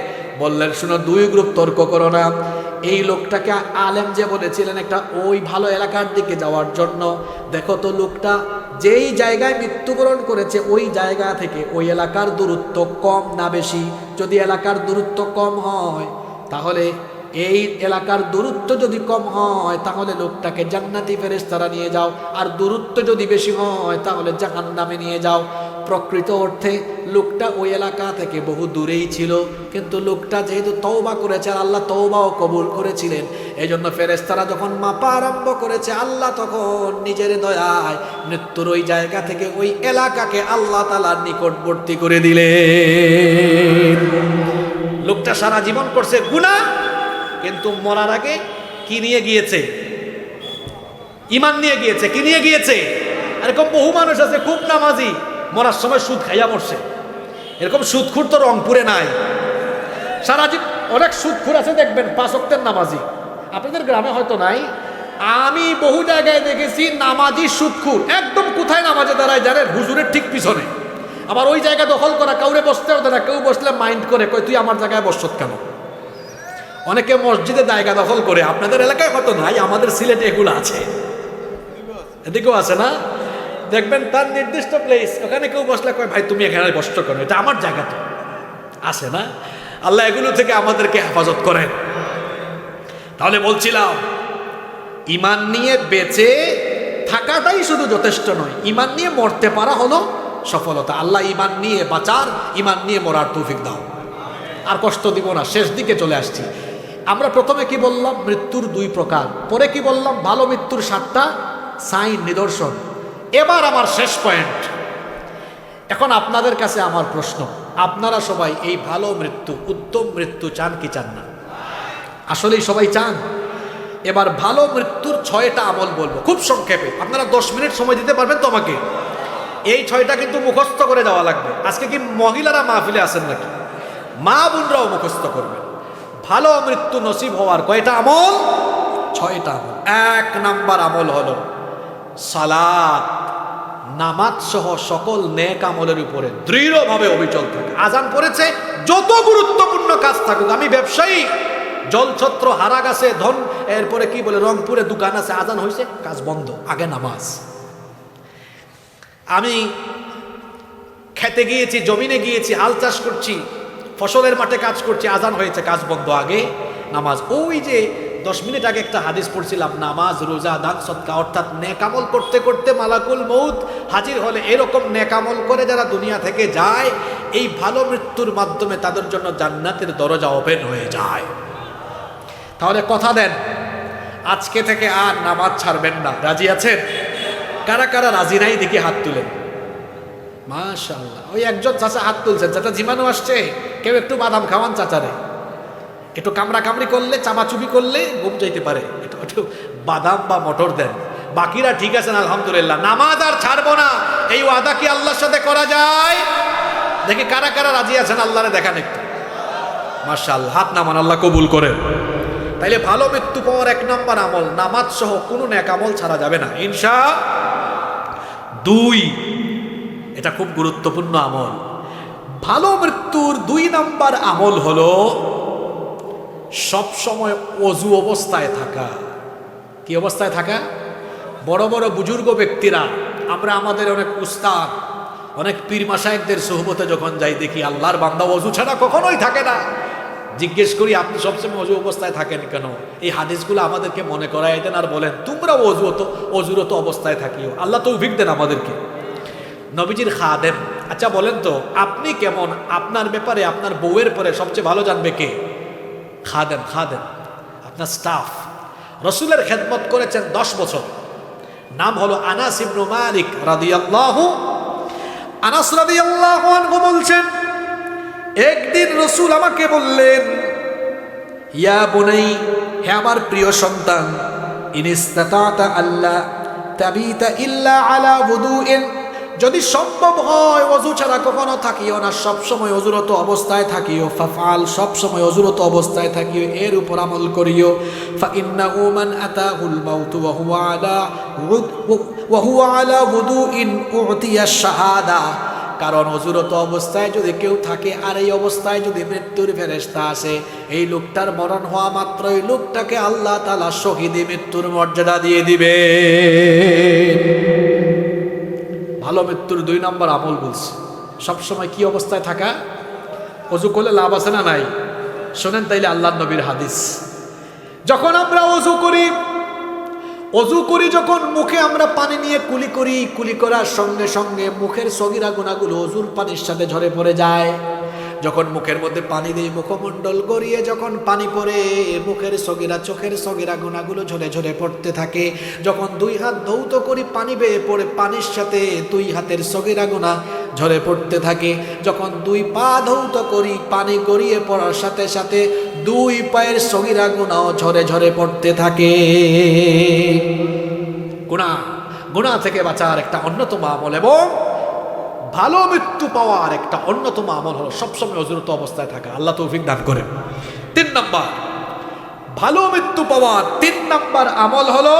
বললেন শুনো, দুই গ্রুপ তর্ক করো না, এই লোকটাকে আলেম যে বলেছিলেন একটা ওই ভালো এলাকার দিকে যাওয়ার জন্য, দেখো তো লোকটা যেই জায়গায় মৃত্যুবরণ করেছে ওই জায়গা থেকে ওই এলাকার দূরত্ব কম না বেশি? যদি এলাকার দূরত্ব কম হয় তাহলে এই এলাকার দূরত্ব যদি কম হয় তাহলে লোকটাকে জান্নাতি ফেরেশতারা নিয়ে যাও, আর দূরত্ব যদি বেশি হয় তাহলে জাহান্নামে নিয়ে যাও। প্রকৃত অর্থে লোকটা ওই এলাকা থেকে বহু দূরেই ছিল, কিন্তু লোকটা যেহেতু তওবা করেছে আর আল্লাহ তওবাও কবুল করেছিলেন, এই জন্য ফেরেশতারা যখন মাপা আরম্ভ করেছে আল্লাহ তখন নিজের দয়ায় মৃত্যুর ওই জায়গা থেকে ওই এলাকাকে আল্লাহ তাআলার নিকটবর্তী করে দিলেন। লোকটা সারা জীবন করছে গুনাহ, কিন্তু মরার আগে কি নিয়ে গিয়েছে? ঈমান নিয়ে গিয়েছে। কি নিয়ে গিয়েছে? এরকম বহু মানুষ আছে খুব নামাজি, মরার সময় সুদ খাইয়া মরছে। এরকম সুদখুর তো রংপুরে নাই। সারা জীবন অনেক সুদখুর আছে দেখবেন 5 ওয়াক্তের নামাজি, আপনাদের গ্রামে হয়তো নাই। আমি বহু জায়গায় দেখেছি নামাজি সুদখুর একদম কোথায় নামাজে দাঁড়ায় জানেন? হুজুরের ঠিক পিছনে। আবার ওই জায়গা দখল করা, কাউরে বসতে হবে না, কেউ বসলে মাইন্ড করে কই তুই আমার জায়গায় বসত কেন? অনেকে মসজিদে জায়গা দখল করে, আপনাদের এলাকায় হয়তো নাই, আমাদের সিলেটে এগুলো আছে, এদিকেও আছে না? দেখবেন তার নির্দিষ্ট প্লেস, ওখানে কেউ বসলে কয় ভাই তুমি এখানে বসছো কেন, এটা আমার জায়গা তো। আছে না? আল্লাহ এগুলো থেকে আমাদেরকে হেফাজত করেন। তাহলে বলছিলাম ঈমান নিয়ে বেঁচে থাকাটাই শুধু যথেষ্ট নয়, ঈমান নিয়ে মরতে পারা হলো সফলতা। আল্লাহ ঈমান নিয়ে বাঁচার, ঈমান নিয়ে মরার তৌফিক দাও। আর কষ্ট দিব না, শেষ দিকে চলে আসছি। আমরা প্রথমে কি বললাম? মৃত্যুর 2 প্রকার। পরে কি বললাম? ভালো মৃত্যুর 7টা সাইন, নিদর্শন। এবার আমার শেষ পয়েন্ট। এখন আপনাদের কাছে আমার প্রশ্ন, আপনারা সবাই এই ভালো মৃত্যু, উত্তম মৃত্যু চান কি চান না? আসলেই সবাই চান? এবার ভালো মৃত্যুর 6টা আমল বলবো খুব সংক্ষেপে। আপনারা 10 মিনিট সময় দিতে পারবেন তো আমাকে? এই 6টা কিন্তু মুখস্থ করে যাওয়া লাগবে। আজকে কি মহিলারা মাহফিলে আছেন নাকি? মা বোনরাও মুখস্থ করবেন। ভালো মৃত্যু নসিব হওয়ার কয়টা আমল? 6টা আমল। 1 নাম্বার আমল হলো সালাত, নামাজ সহ সকল নেক আমলের উপরে দৃঢ়ভাবে অবিচল থাকে। আজান পড়েছে, যত গুরুত্বপূর্ণ কাজ থাকুক, আমি ব্যবসায়ী, জলছত্র হারা গেছে, ধন, এরপরে কি বলে রংপুরে দোকান আছে, আজান হয়েছে, কাজ বন্ধ, আগে নামাজ। আমি খেতে গিয়েছি, জমিনে গিয়েছি, হাল চাষ করছি, ফসলের মাঠে কাজ করছি, আজান হয়েছে, কাজ বন্ধ, আগে নামাজ। ওই যে 10 মিনিট আগে একটা হাদিস পড়ছিলাম, নামাজ, রোজা, দান, সদকা, অর্থাৎ নেকামল করতে করতে মালাকুল মউত হাজির হলে এরকম নেকামল করে যারা দুনিয়া থেকে যায়, এই ভালো মৃত্যুর মাধ্যমে তাদের জন্য জান্নাতের দরজা ওপেন হয়ে যায়। তাহলে কথা দেন আজকে থেকে আর নামাজ ছাড়বেন না। রাজি আছেন? কারা কারা রাজি নাই দেখি হাত তুলেন। মাশাআল্লাহ, ওই একজন চাচা হাত তুলছেন। চাচা জীবাণু আসছে, কেউ একটু বাদাম খাওয়ান চাচারে। একটু কামড়া কামড়ি করলে, চামাচুপি করলে ঘুম যাইতে পারে, একটু বাদাম বা মটর দেন। বাকিরা ঠিক আছেন আলহামদুলিল্লাহ। নামাজ আর ছাড়বো না, এই ওয়াদা কি আল্লাহর সাথে করা যায়? দেখি কারা কারা রাজি আছেন, আল্লাহরে দেখান একটু। মাশাআল্লাহ, হাত নামান, আল্লাহ কবুল করেন। তাইলে ভালো মৃত্যু পাওয়ার 1 নাম্বার আমল, নামাজ সহ কোনো নেক আমল ছাড়া যাবে না ইনশাআল্লাহ। 2, এটা খুব গুরুত্বপূর্ণ আমল। ভালো মৃত্যুর 2 নাম্বার আমল হলো সব সময় ওযু অবস্থায় থাকা। কি অবস্থায় থাকা? বড় বড় বুজুর্গ ব্যক্তিরা, আমরা আমাদের অনেক উস্তাদ, অনেক পীর মাশায়েখদের সুহবতে যখন যাই, দেখি আল্লাহর বান্দা ওযু ছাড়া কখনোই থাকে না। জিজ্ঞেস করি আপনি সবসময় ওযু অবস্থায় থাকেন কেন? এই হাদিসগুলো আমাদেরকে মনে করায় দেন আর বলেন তোমরা ওযুরত অবস্থায় থাকিও। আল্লাহ তৌফিক দেন আমাদেরকে। নবীজির খাদেম। আচ্ছা বলেন তো আপনি কেমন? আপনার ব্যাপারে আপনার বউয়ের পরে সবচেয়ে ভালো জানবে কে? খাদেম। খাদেম আপনার স্টাফ। রসুলের খেদমত করেছেন 10 বছর। নাম হলো আনাস ইবনে মালিক রাদিয়াল্লাহু। আনাস রাদিয়াল্লাহু আনহু বলছেন, একদিন রসুল আমাকে বললেন, ইয়া বুনাই, হে আমার প্রিয় সন্তান, ইনিস্তাতা আল্লাহ তাবিতা ইল্লা আলা wudu'in, যদি সম্ভব হয় ওযু ছাড়া কখনো থাকিও না, সব সময় ওযুরত অবস্থায় থাকিও। ফাফআল, সব সময় ওযুরত অবস্থায় থাকিও, এর উপর আমল করিও। ফা ইন্নাহু মান আতাহুল মাউত ওয়া হুয়া আলা wudu'in উতিয়া শাহাদা, কারণ অজুরত অবস্থায় যদি কেউ থাকে আর এই অবস্থায় যদি মৃত্যুর ফেরেশতা আসে, এই লোকটার মরণ হওয়া মাত্র এই লোকটাকে আল্লাহ তাআলা শহীদি মৃত্যুর মর্যাদা দিয়ে দিবে। ভালো মৃত্যুর 2 নম্বর আমল বলছি, সবসময় কি অবস্থায় থাকা? অজু করলে লাভ আছে না নাই? শোনেন তাইলে আল্লাহর নবীর হাদিস। যখন আমরা অজু করি যখন মুখে আমরা পানি নিয়ে কুলি করার সঙ্গে সঙ্গে মুখের সগীরা গুনাহগুলো অজুর পানির সাথে ঝরে পড়ে যায়। যখন মুখের মধ্যে পানি দিয়ে মুখমণ্ডল গড়িয়ে যখন পানি পড়ে, মুখের সগীরা চোখের সগীরা গুনাহগুলো ঝরে ঝরে পড়তে থাকে। যখন 2 হাত ধৌত করি পানি বেয়ে পড়ে, পানির সাথে 2 হাতের সগীরা গুনাহ ঝরে পড়তে থাকে। যখন 2 পা ধৌত করি পানি গড়িয়ে পড়ার সাথে সাথে 2 পায়ের সগীরা গুনাহ ঝরে ঝরে পড়তে থাকে। গুনাহ থেকে বাঁচার একটা অন্যতম আমল এবং ভালো মৃত্যু পাওয়ার একটা অন্যতম আমল হলো সবসময় অজুরত অবস্থায় থাকা। আল্লাহ তৌফিক দান করেন। 3 নম্বর ভালো মৃত্যু পাওয়ার 3 নম্বর আমল হলো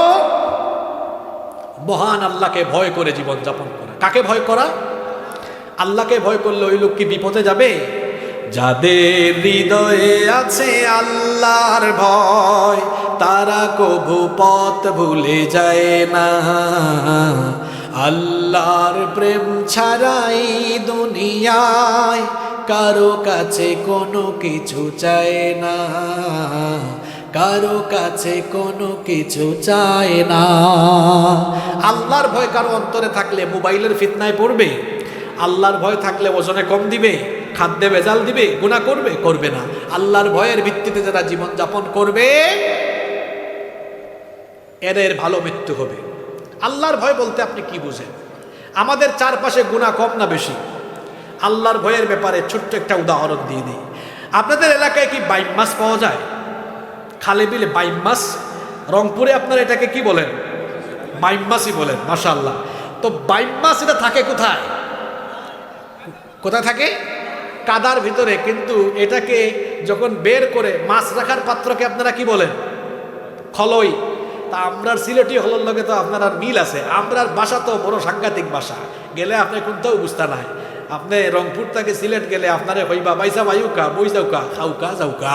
মহান আল্লাহকে ভয় করে জীবন যাপন করা। কাকে ভয় করা? আল্লাহকে ভয় করলে ওই লোক কি বিপদে যাবে? যাদের হৃদয়ে আছে আল্লাহর ভয়, তারা কভু পথ ভুলে যায় না। আল্লাহর প্রেম ছাড়াই দুনিয়ায় কারো কাছে কোনো কিছু চায় না, কারো কাছে কোনো কিছু চায় না। আল্লাহর ভয় কারো অন্তরে থাকলে মোবাইলের ফিতনায় পড়বে? আল্লাহর ভয় থাকলে ওজনে কম দিবে, খাদ্যে ভেজাল দিবে, গুনাহ করবে না। আল্লাহর ভয়ের ভিত্তিতে যারা জীবন যাপন করবে এদের ভালো মৃত্যু হবে। আল্লাহর ভয় বলতে আপনি কি বুঝেন? আমাদের চারপাশে গুনাহ কম না বেশি? আল্লাহর ভয়ের ব্যাপারে ছোট্ট একটা উদাহরণ দিয়ে দিই। আপনাদের এলাকায় কি বাইম মাছ পাওয়া যায়? খালে বিলে বাইম মাছ? রংপুরে আপনারা এটাকে কি বলেন? বাইম মাছই বলেন, মাশাআল্লাহ। তো বাইম মাছ এটা থাকে কোথায়? কোথায় থাকে? কাদার ভিতরে। কিন্তু এটাকে যখন বের করে মাছ রাখার পাত্রকে আপনারা কি বলেন? খলই। তা আমরার সিলেটি হলোর লগে তো আপনার আর মিল আছে। আমরার ভাষা তো বড় সাংঘাতিক ভাষা, গেলে আপনি কোনটাও বুঝতে নাই। আপনি রংপুর থেকে সিলেট গেলে আপনারে হইবা বাইসা বায়ুকা বই যাউকা খাউকা যাউকা,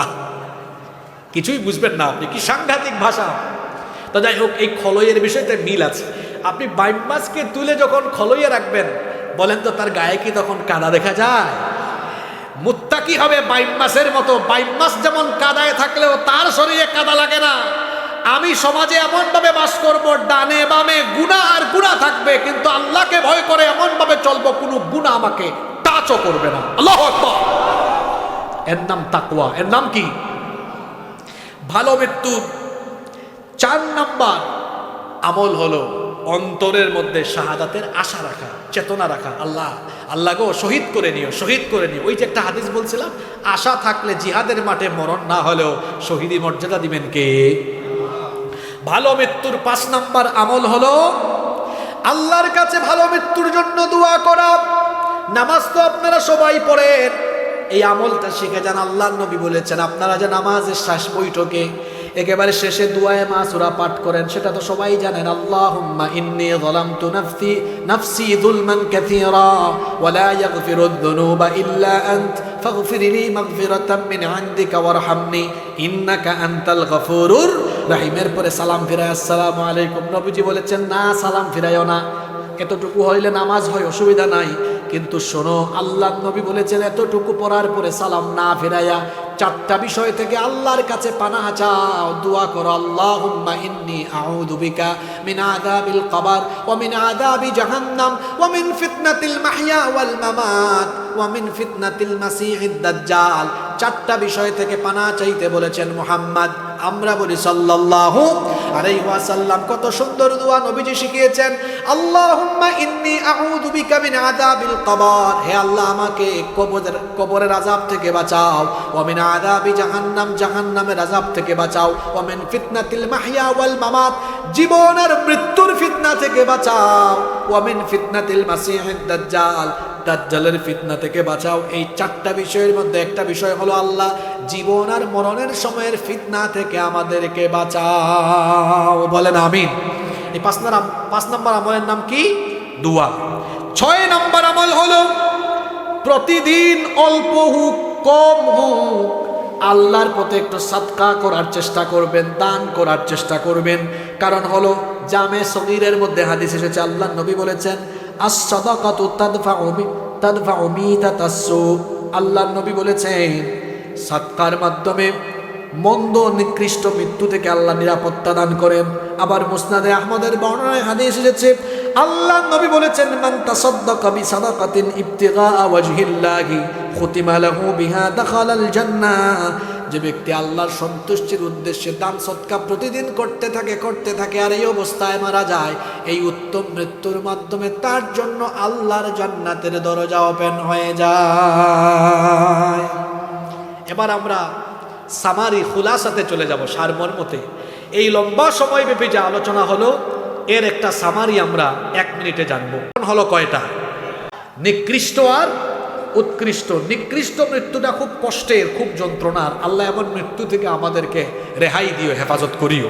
কিছুই বুঝবেন না আপনি। কি সাংঘাতিক ভাষা! তো যাই হোক, এই খলইয়ের বিষয়টা মিল আছে। আপনি বাইম মাছকে তুলে যখন খলইয়ে রাখবেন, বলেন তো তার গায়ে কি তখন কাদা দেখা যায়? মুত্তাকি হবে বাইম মাছের মতো। বাইম মাছ যেমন কাদায় থাকলেও তার শরীরে কাদা লাগে না। আমি সমাজে এমন ভাবে বাস করব, ডানে বামে গুনাহ আর গুনাহ থাকবে, কিন্তু আল্লাহকে ভয় করে এমন ভাবে চলবো কোনো গুনাহ আমাকে টাচও করবে না। আল্লাহু আকবার। এর নাম তাকওয়া। এর নাম কি? ভালো মৃত্যু 4 নম্বর আমল হলো অন্তরের মধ্যে শাহাদাতের আশা রাখা, চেতনা রাখা। আল্লাহ গো শহীদ করে নিও, শহীদ করে নিও। ওই যে একটা হাদিস বলছিলাম, আশা থাকলে জিহাদের মাঠে মরণ না হলেও শহীদি মর্যাদা দিবেন কে? ভালো মৃত্যুর 5 নম্বর আমল হলো আল্লাহর কাছে ভালো মৃত্যুর জন্য দোয়া করা। নামাজ তো আপনারা সবাই পড়েন, এই আমলটা শিখে যান। আল্লাহর নবী বলেছেন আপনারা যে নামাজের শেষ বৈঠকে একেবারে শেষে দুআয়ে মাসুরা পাঠ করেন, সেটা তো সবাই জানেন। আল্লাহুম্মা ইন্নী যালামতু নাফসি যুলমান কাসীরা ওয়া লা ইয়াগফিরুদ যুনুবা ইল্লা আনত ফাগফিরলি মাগফিরাতাম মিন ইনদিকা ওয়ারহামনি ইন্নাকা আনতাল গফুরুর রহিমের পরে সালাম ফিরায় আসসালামু আলাইকুম। নবীজি বলেছেন না, সালাম ফিরাইও না। এতটুকু হইলে নামাজ হয়, অসুবিধা নাই। কিন্তু শোনো, আল্লাহ নবী বলেছেন এতটুকু পড়ার পরে সালাম না ফিরাইয়া 4টা বিষয় থেকে আল্লাহর কাছে পানাহ চাও, দোয়া করো। আল্লাহুম্মা ইন্নী আউযু বিকা মিন আযাবিল কবর ওয়া মিন আযাবি জাহান্নাম ওয়া মিন ফিতনাতিল মাহইয়া ওয়াল মামাত ওয়া মিন ফিতনাতিল মাসিহিদ দাজ্জাল। 4টা বিষয় থেকে পানাহ চাইতে বলেছেন মুহাম্মদ। আমরা বলি সাল্লাল্লাহু আলাইহি ওয়াসাল্লাম। কত সুন্দর দোয়া নবীজি শিখিয়েছেন। আল্লাহুম্মা ইন্নী আউযু বিকা মিন আযাবিল কবর, হে আল্লাহ আমাকে কবরের আযাব থেকে বাঁচাও। ওয়া মিন আযাবি জাহান্নাম, জাহান্নামের আযাব থেকে বাঁচাও। ওয়া মিন ফিতনাতিল মাহইয়া ওয়াল মামাত, জীবন আর মৃত্যুর ফিতনা থেকে বাঁচাও। ওয়া মিন ফিতনাতিল মাসিহিদ দাজ্জাল, দাজ্জালের ফিতনা থেকে বাঁচাও। এই 4টা বিষয়ের মধ্যে একটা বিষয় হলো আল্লাহ জীবন আর মরণের সময়ের ফিতনা থেকে আমাদেরকে বাঁচাও। বলেন আমিন। এই 5 নম্বর আমলের নাম কি? দোয়া। 6 নম্বর আমল হলো প্রতিদিন অল্প হোক কম হোক আল্লাহর পথে একটু সাদকা করার চেষ্টা করবেন, দান করার চেষ্টা করবেন। কারণ হলো জামে সগীরের মধ্যে হাদিস এসেছে, আল্লাহর নবী বলেছেন আস-সাদাকাতু তাদফাউ মিতাতাসসু। আল্লাহর নবী বলেছেন সাদকার মাধ্যমে মন্দ নিকৃষ্ট মৃত্যু থেকে আল্লাহ নিরাপত্তা দান করেন। আবার মুসনাদে আহমদের বর্ণনায় হাদিস এসেছে, আল্লাহর নবী বলেছেন মান তাসাদদাকা বিসাদাকাতিন ইবতিগা ওয়াজহিল্লাহি খুতিমা লাহু বিহা দাখালাল জান্নাহ। যে ব্যক্তি আল্লাহর সন্তুষ্টির উদ্দেশ্যে দান সদকা প্রতিদিন করতে থাকে আর এই অবস্থায় মারা যায়, এই উত্তম মৃত্যুর মাধ্যমে তার জন্য আল্লাহর জান্নাতের দরজা ওপেন হয়ে যায়। এবার আমরা সামারি খুলাসাতে চলে যাব, সারমর্মতে। এই লম্বা সময়ব্যাপী যে আলোচনা হলো এর একটা সামারি আমরা 1 মিনিটে জানবো। হলো কয়টা? নিকৃষ্ট আর উৎকৃষ্ট। নিকৃষ্ট মৃত্যুটা খুব কষ্টের, খুব যন্ত্রণার। আল্লাহ এমন মৃত্যু থেকে আমাদেরকে রেহাই দিও, হেফাজত করিও।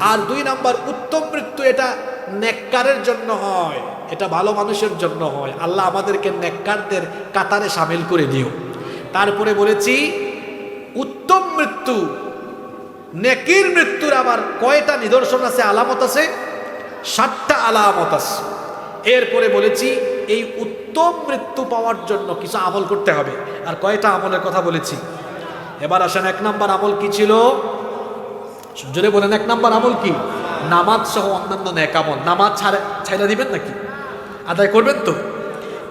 আর 2 নাম্বার উত্তম মৃত্যু, এটা নেককারের জন্য হয়, এটা ভালো মানুষের জন্য হয়। আল্লাহ আমাদেরকে নেককারদের কাতারে সামিল করে দিও। তারপরে বলেছি উত্তম মৃত্যু, নেকির মৃত্যুর আবার কয়টা নিদর্শন আছে, আলামত আছে? 7টা আলামত আছে। এরপরে বলেছি এই উত্তম মৃত্যু পাওয়ার জন্য কিছু আমল করতে হবে। আর কয়টা আমলের কথা বলেছি? এবার আসেন 1 নাম্বার আমল কি ছিল? জোরে বলেন, 1 নাম্বার আমল কি? নামাজ সহ অন্যান্য নেক আমল। নামাজ ছাইড়া দিবেন নাকি? আদায় করবেন তো?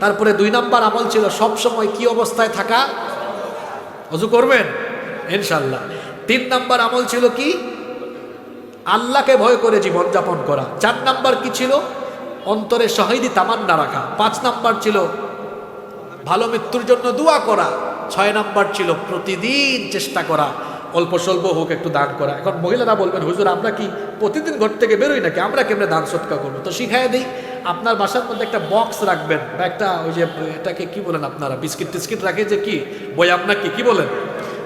তারপরে 2 নাম্বার আমল ছিল সব সময় কি অবস্থায় থাকা? ওযু করবেন ইনশাআল্লাহ। 3 নাম্বার আমল ছিল কি? আল্লাহকে ভয় করে জীবনযাপন করা। 4 নাম্বার কি ছিল? অন্তরে শহীদি তামান্না রাখা। 5 নাম্বার ছিল ভালো মৃত্যুর জন্য দোয়া করা। 6 নাম্বার ছিল প্রতিদিন চেষ্টা করা অল্প স্বল্প হোক একটু দান করা। এখন মহিলারা বলবেন হুজুর আমরা কি প্রতিদিন ঘর থেকে বেরোই নাকি, আমরা কেমনে দান সৎকার করবো? তো শিখাই দিই, আপনার বাসার মধ্যে একটা বক্স রাখবেন বা একটা ওই যে এটাকে কি বলেন আপনারা, বিস্কিট টিস্কিট রাখে যে কি বয়াম নাকি কি বলেন,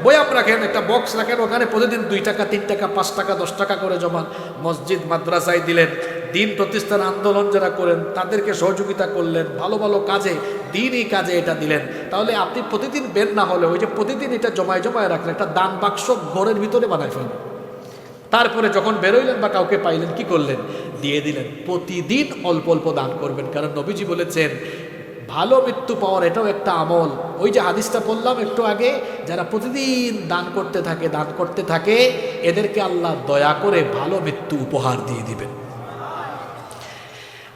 বয়াম রাখেন, একটা বক্স রাখেন, ওখানে প্রতিদিন 2 টাকা 3 টাকা 5 টাকা 10 টাকা করে জমান মসজিদ মাদ্রাসায় দিলেন। দিন প্রতিষ্ঠান আন্দোলন যারা করেন তাদেরকে সহযোগিতা করলেন, ভালো ভালো কাজে দিনই কাজে এটা দিলেন। তাহলে আপনি প্রতিদিন বের না হলে ওই যে প্রতিদিন এটা জমায় রাখলেন, একটা দান বাক্স ঘরের ভিতরে বানায় ফেললেন। তারপরে যখন বেরোইলেন বা কাউকে পাইলেন কি করলেন? দিয়ে দিলেন। প্রতিদিন অল্প অল্প দান করবেন, কারণ নবীজি বলেছেন ভালো মৃত্যু পাওয়ার এটাও একটা আমল। ওই যে হাদিসটা বললাম একটু আগে, যারা প্রতিদিন দান করতে থাকে এদেরকে আল্লাহ দয়া করে ভালো মৃত্যু উপহার দিয়ে দিবেন।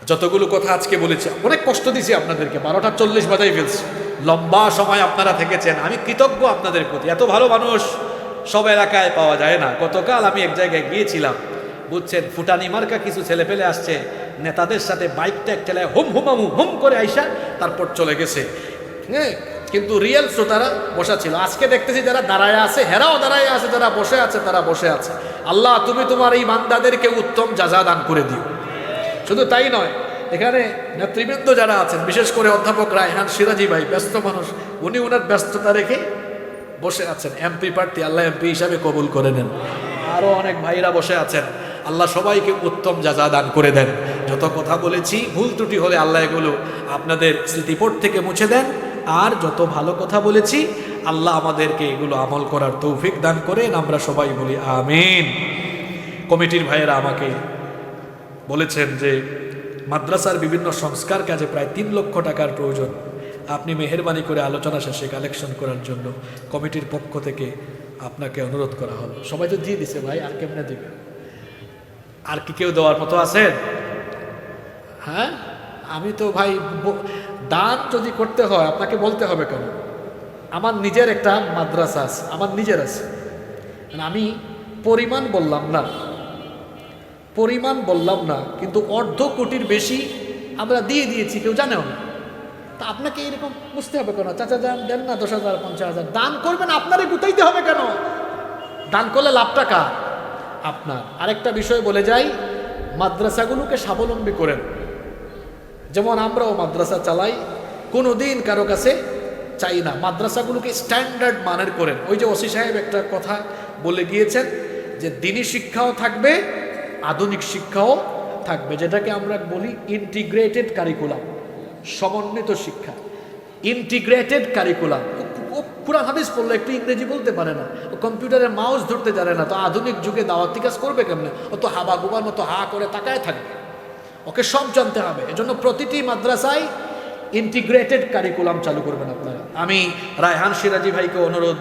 যতগুলো কথা আজকে বলেছি, অনেক কষ্ট দিয়েছি আপনাদেরকে, 12টা 40 বাজাই ফেলছি। লম্বা সময় আপনারা থেকেছেন, আমি কৃতজ্ঞ আপনাদের প্রতি। এত ভালো মানুষ সব এলাকায় পাওয়া যায় না। গতকাল আমি এক জায়গায় গিয়েছিলাম, বুঝছেন, ফুটানি মার্কা কিছু ছেলে পেলে আসছে, নেতাদের সাথে বাইকটা এক ঠেলায় হুম করে আইসা তারপর চলে গেছে। হ্যাঁ, কিন্তু রিয়েল শ্রোতারা বসা ছিল। আজকে দেখতেছি যারা দাঁড়ায় আছে হেরাও দাঁড়ায় আছে, যারা বসে আছে তারা বসে আছে। আল্লাহ তুমি তোমার এই বান্দাদেরকে উত্তম যাজা দান করে দিও। শুধু তাই নয়, এখানে নেতৃবৃন্দ যারা আছেন, বিশেষ করে অধ্যাপক রায়হান সিরাজি ভাই, ব্যস্ত মানুষ, উনি ওনার ব্যস্ততা রেখে বসে আছেন। এমপি প্রার্থী, আল্লাহ এমপি হিসাবে কবুল করে নেন। আরও অনেক ভাইরা বসে আছেন, আল্লাহ সবাইকে উত্তম যাজা দান করে দেন। যত কথা বলেছি ভুল ত্রুটি হলে আল্লাহ এগুলো আপনাদের স্মৃতিপট থেকে মুছে দেন। আর যত ভালো কথা বলেছি আল্লাহ আমাদেরকে এগুলো আমল করার তৌফিক দান করেন। আমরা সবাই বলি আমিন। কমিটির ভাইয়েরা আমাকে বলেছেন যে মাদ্রাসার বিভিন্ন সংস্কার কাজে প্রায় 3 লক্ষ টাকার প্রয়োজন। আপনি মেহেরবানি করে আলোচনা শেষে কালেকশন করার জন্য কমিটির পক্ষ থেকে আপনাকে অনুরোধ করা হলো। সবাই তো দিয়ে দিছে ভাই, আর কেমনে দিবে? আর কি কেউ দেওয়ার মতো আছেন? হ্যাঁ, আমি তো ভাই দান যদি করতে হয় আপনাকে বলতে হবে কেন? আমার নিজের একটা মাদ্রাসা আছে, আমার নিজের আছে। আমি পরিমাণ বললাম না, কিন্তু 1/2 কোটির বেশি আমরা দিয়ে দিয়েছি, কেউ জানেও না। তা আপনাকে এরকম বুঝতে হবে কেন? চাচা যান দেন না 10,000 50,000 দান করবেন, আপনারই গুতাইতে হবে কেন? দান করলে লাভটা কার? আপনার। আরেকটা বিষয় বলে যাই, মাদ্রাসাগুলোকে স্বাবলম্বী করেন। যেমন আমরাও মাদ্রাসা চালাই, কোনো দিন কারো কাছে চাই না। মাদ্রাসাগুলোকে স্ট্যান্ডার্ড মানের করেন। ওই যে ওসি সাহেব একটা কথা বলে গিয়েছেন যে দিনী শিক্ষাও থাকবে, আধুনিক শিক্ষাও থাকবে, যেটাকে আমরা বলি ইন্টিগ্রেটেড কারিকুলাম, সমন্বিত শিক্ষা। Integrated curriculum. কুরআন হাদিস পড়লে একটু ইংরেজি বলতে পারে না, ও কম্পিউটারে মাউস ধরতে জানে না, তো আধুনিক যুগে দাওয়াতি কাজ করবে কেমনে? ও তো হাবা গুবার মতো হা করে তাকায় থাকবে, ওকে সব জানতে হবে। এজন্য প্রতিটি মাদ্রাসায় ইন্টিগ্রেটেড কারিকুলাম চালু করবেন আপনারা। আমি রায়হান সিরাজি ভাইকে অনুরোধ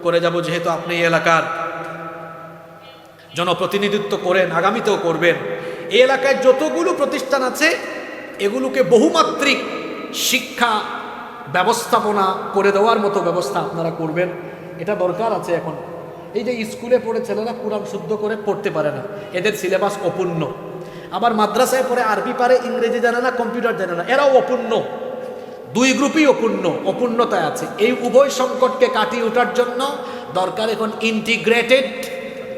করে যাব, যেহেতু আপনি এই এলাকার জনপ্রতিনিধিত্ব করেন, আগামীতেও করবেন, এই এলাকায় যতগুলো প্রতিষ্ঠান আছে এগুলোকে বহুমাত্রিক শিক্ষা ব্যবস্থাপনা করে দেওয়ার মতো ব্যবস্থা আপনারা করবেন, এটা দরকার আছে এখন। এই যে স্কুলে পড়ে ছেলেরা কোরআন শুদ্ধ করে পড়তে পারে না, এদের সিলেবাস অপূর্ণ। আবার মাদ্রাসায় পড়ে আরবি পারে, ইংরেজি জানে না, কম্পিউটার জানে না, এরাও অপূর্ণ। দুই গ্রুপই অপূর্ণতায় আছে। এই উভয় সংকটকে কাটিয়ে ওঠার জন্য দরকার এখন ইন্টিগ্রেটেড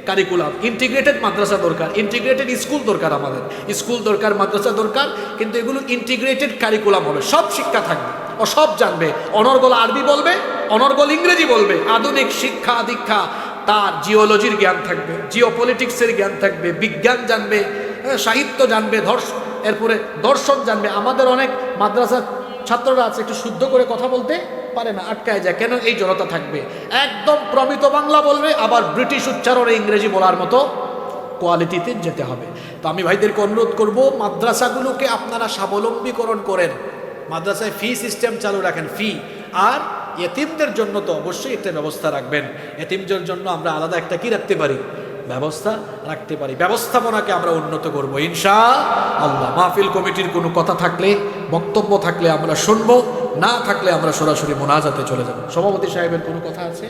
কারিকুলাম, ইন্টিগ্রেটেড মাদ্রাসা দরকার, ইন্টিগ্রেটেড স্কুল দরকার। আমাদের স্কুল দরকার, মাদ্রাসা দরকার, কিন্তু এগুলো ইন্টিগ্রেটেড কারিকুলাম হবে, সব শিক্ষা থাকবে, ও সব জানবে। অনর্গল আরবি বলবে, অনর্গল ইংরেজি বলবে, আধুনিক শিক্ষা দীক্ষা, তার জিওলজির জ্ঞান থাকবে, জিওপলিটিক্সের জ্ঞান থাকবে, বিজ্ঞান জানবে, সাহিত্য জানবে, এরপরে দর্শন জানবে। আমাদের অনেক মাদ্রাসা ছাত্ররা আছে একটু শুদ্ধ করে কথা বলতে পারে না, আটকায় যায়, কেন? এই জড়তা থাকবে। একদম প্রমিত বাংলা বলবে, আবার ব্রিটিশ উচ্চারণে ইংরেজি বলার মতো কোয়ালিটিতে যেতে হবে। তো আমি ভাইদেরকে অনুরোধ করব, মাদ্রাসাগুলোকে আপনারা স্বাবলম্বীকরণ করেন, মাদ্রাসায় ফি সিস্টেম চালু রাখেন, ফি। আর এতিমদের জন্য তো অবশ্যই একটা ব্যবস্থা রাখবেন। এতিমদের জন্য আমরা আলাদা একটা কি রাখতে পারি? ব্যবস্থা রাখতে পারি। ব্যবস্থাপনাকে আমরা উন্নত করব ইনশাআল্লাহ। মাহফিল কমিটির কোনো কথা থাকলে, বক্তব্য থাকলে আমরা শুনবো, না থাকলে আমরা সরাসরি মোনাজাতে চলে যাব। সভাপতি সাহেবের কোনো কথা আছে?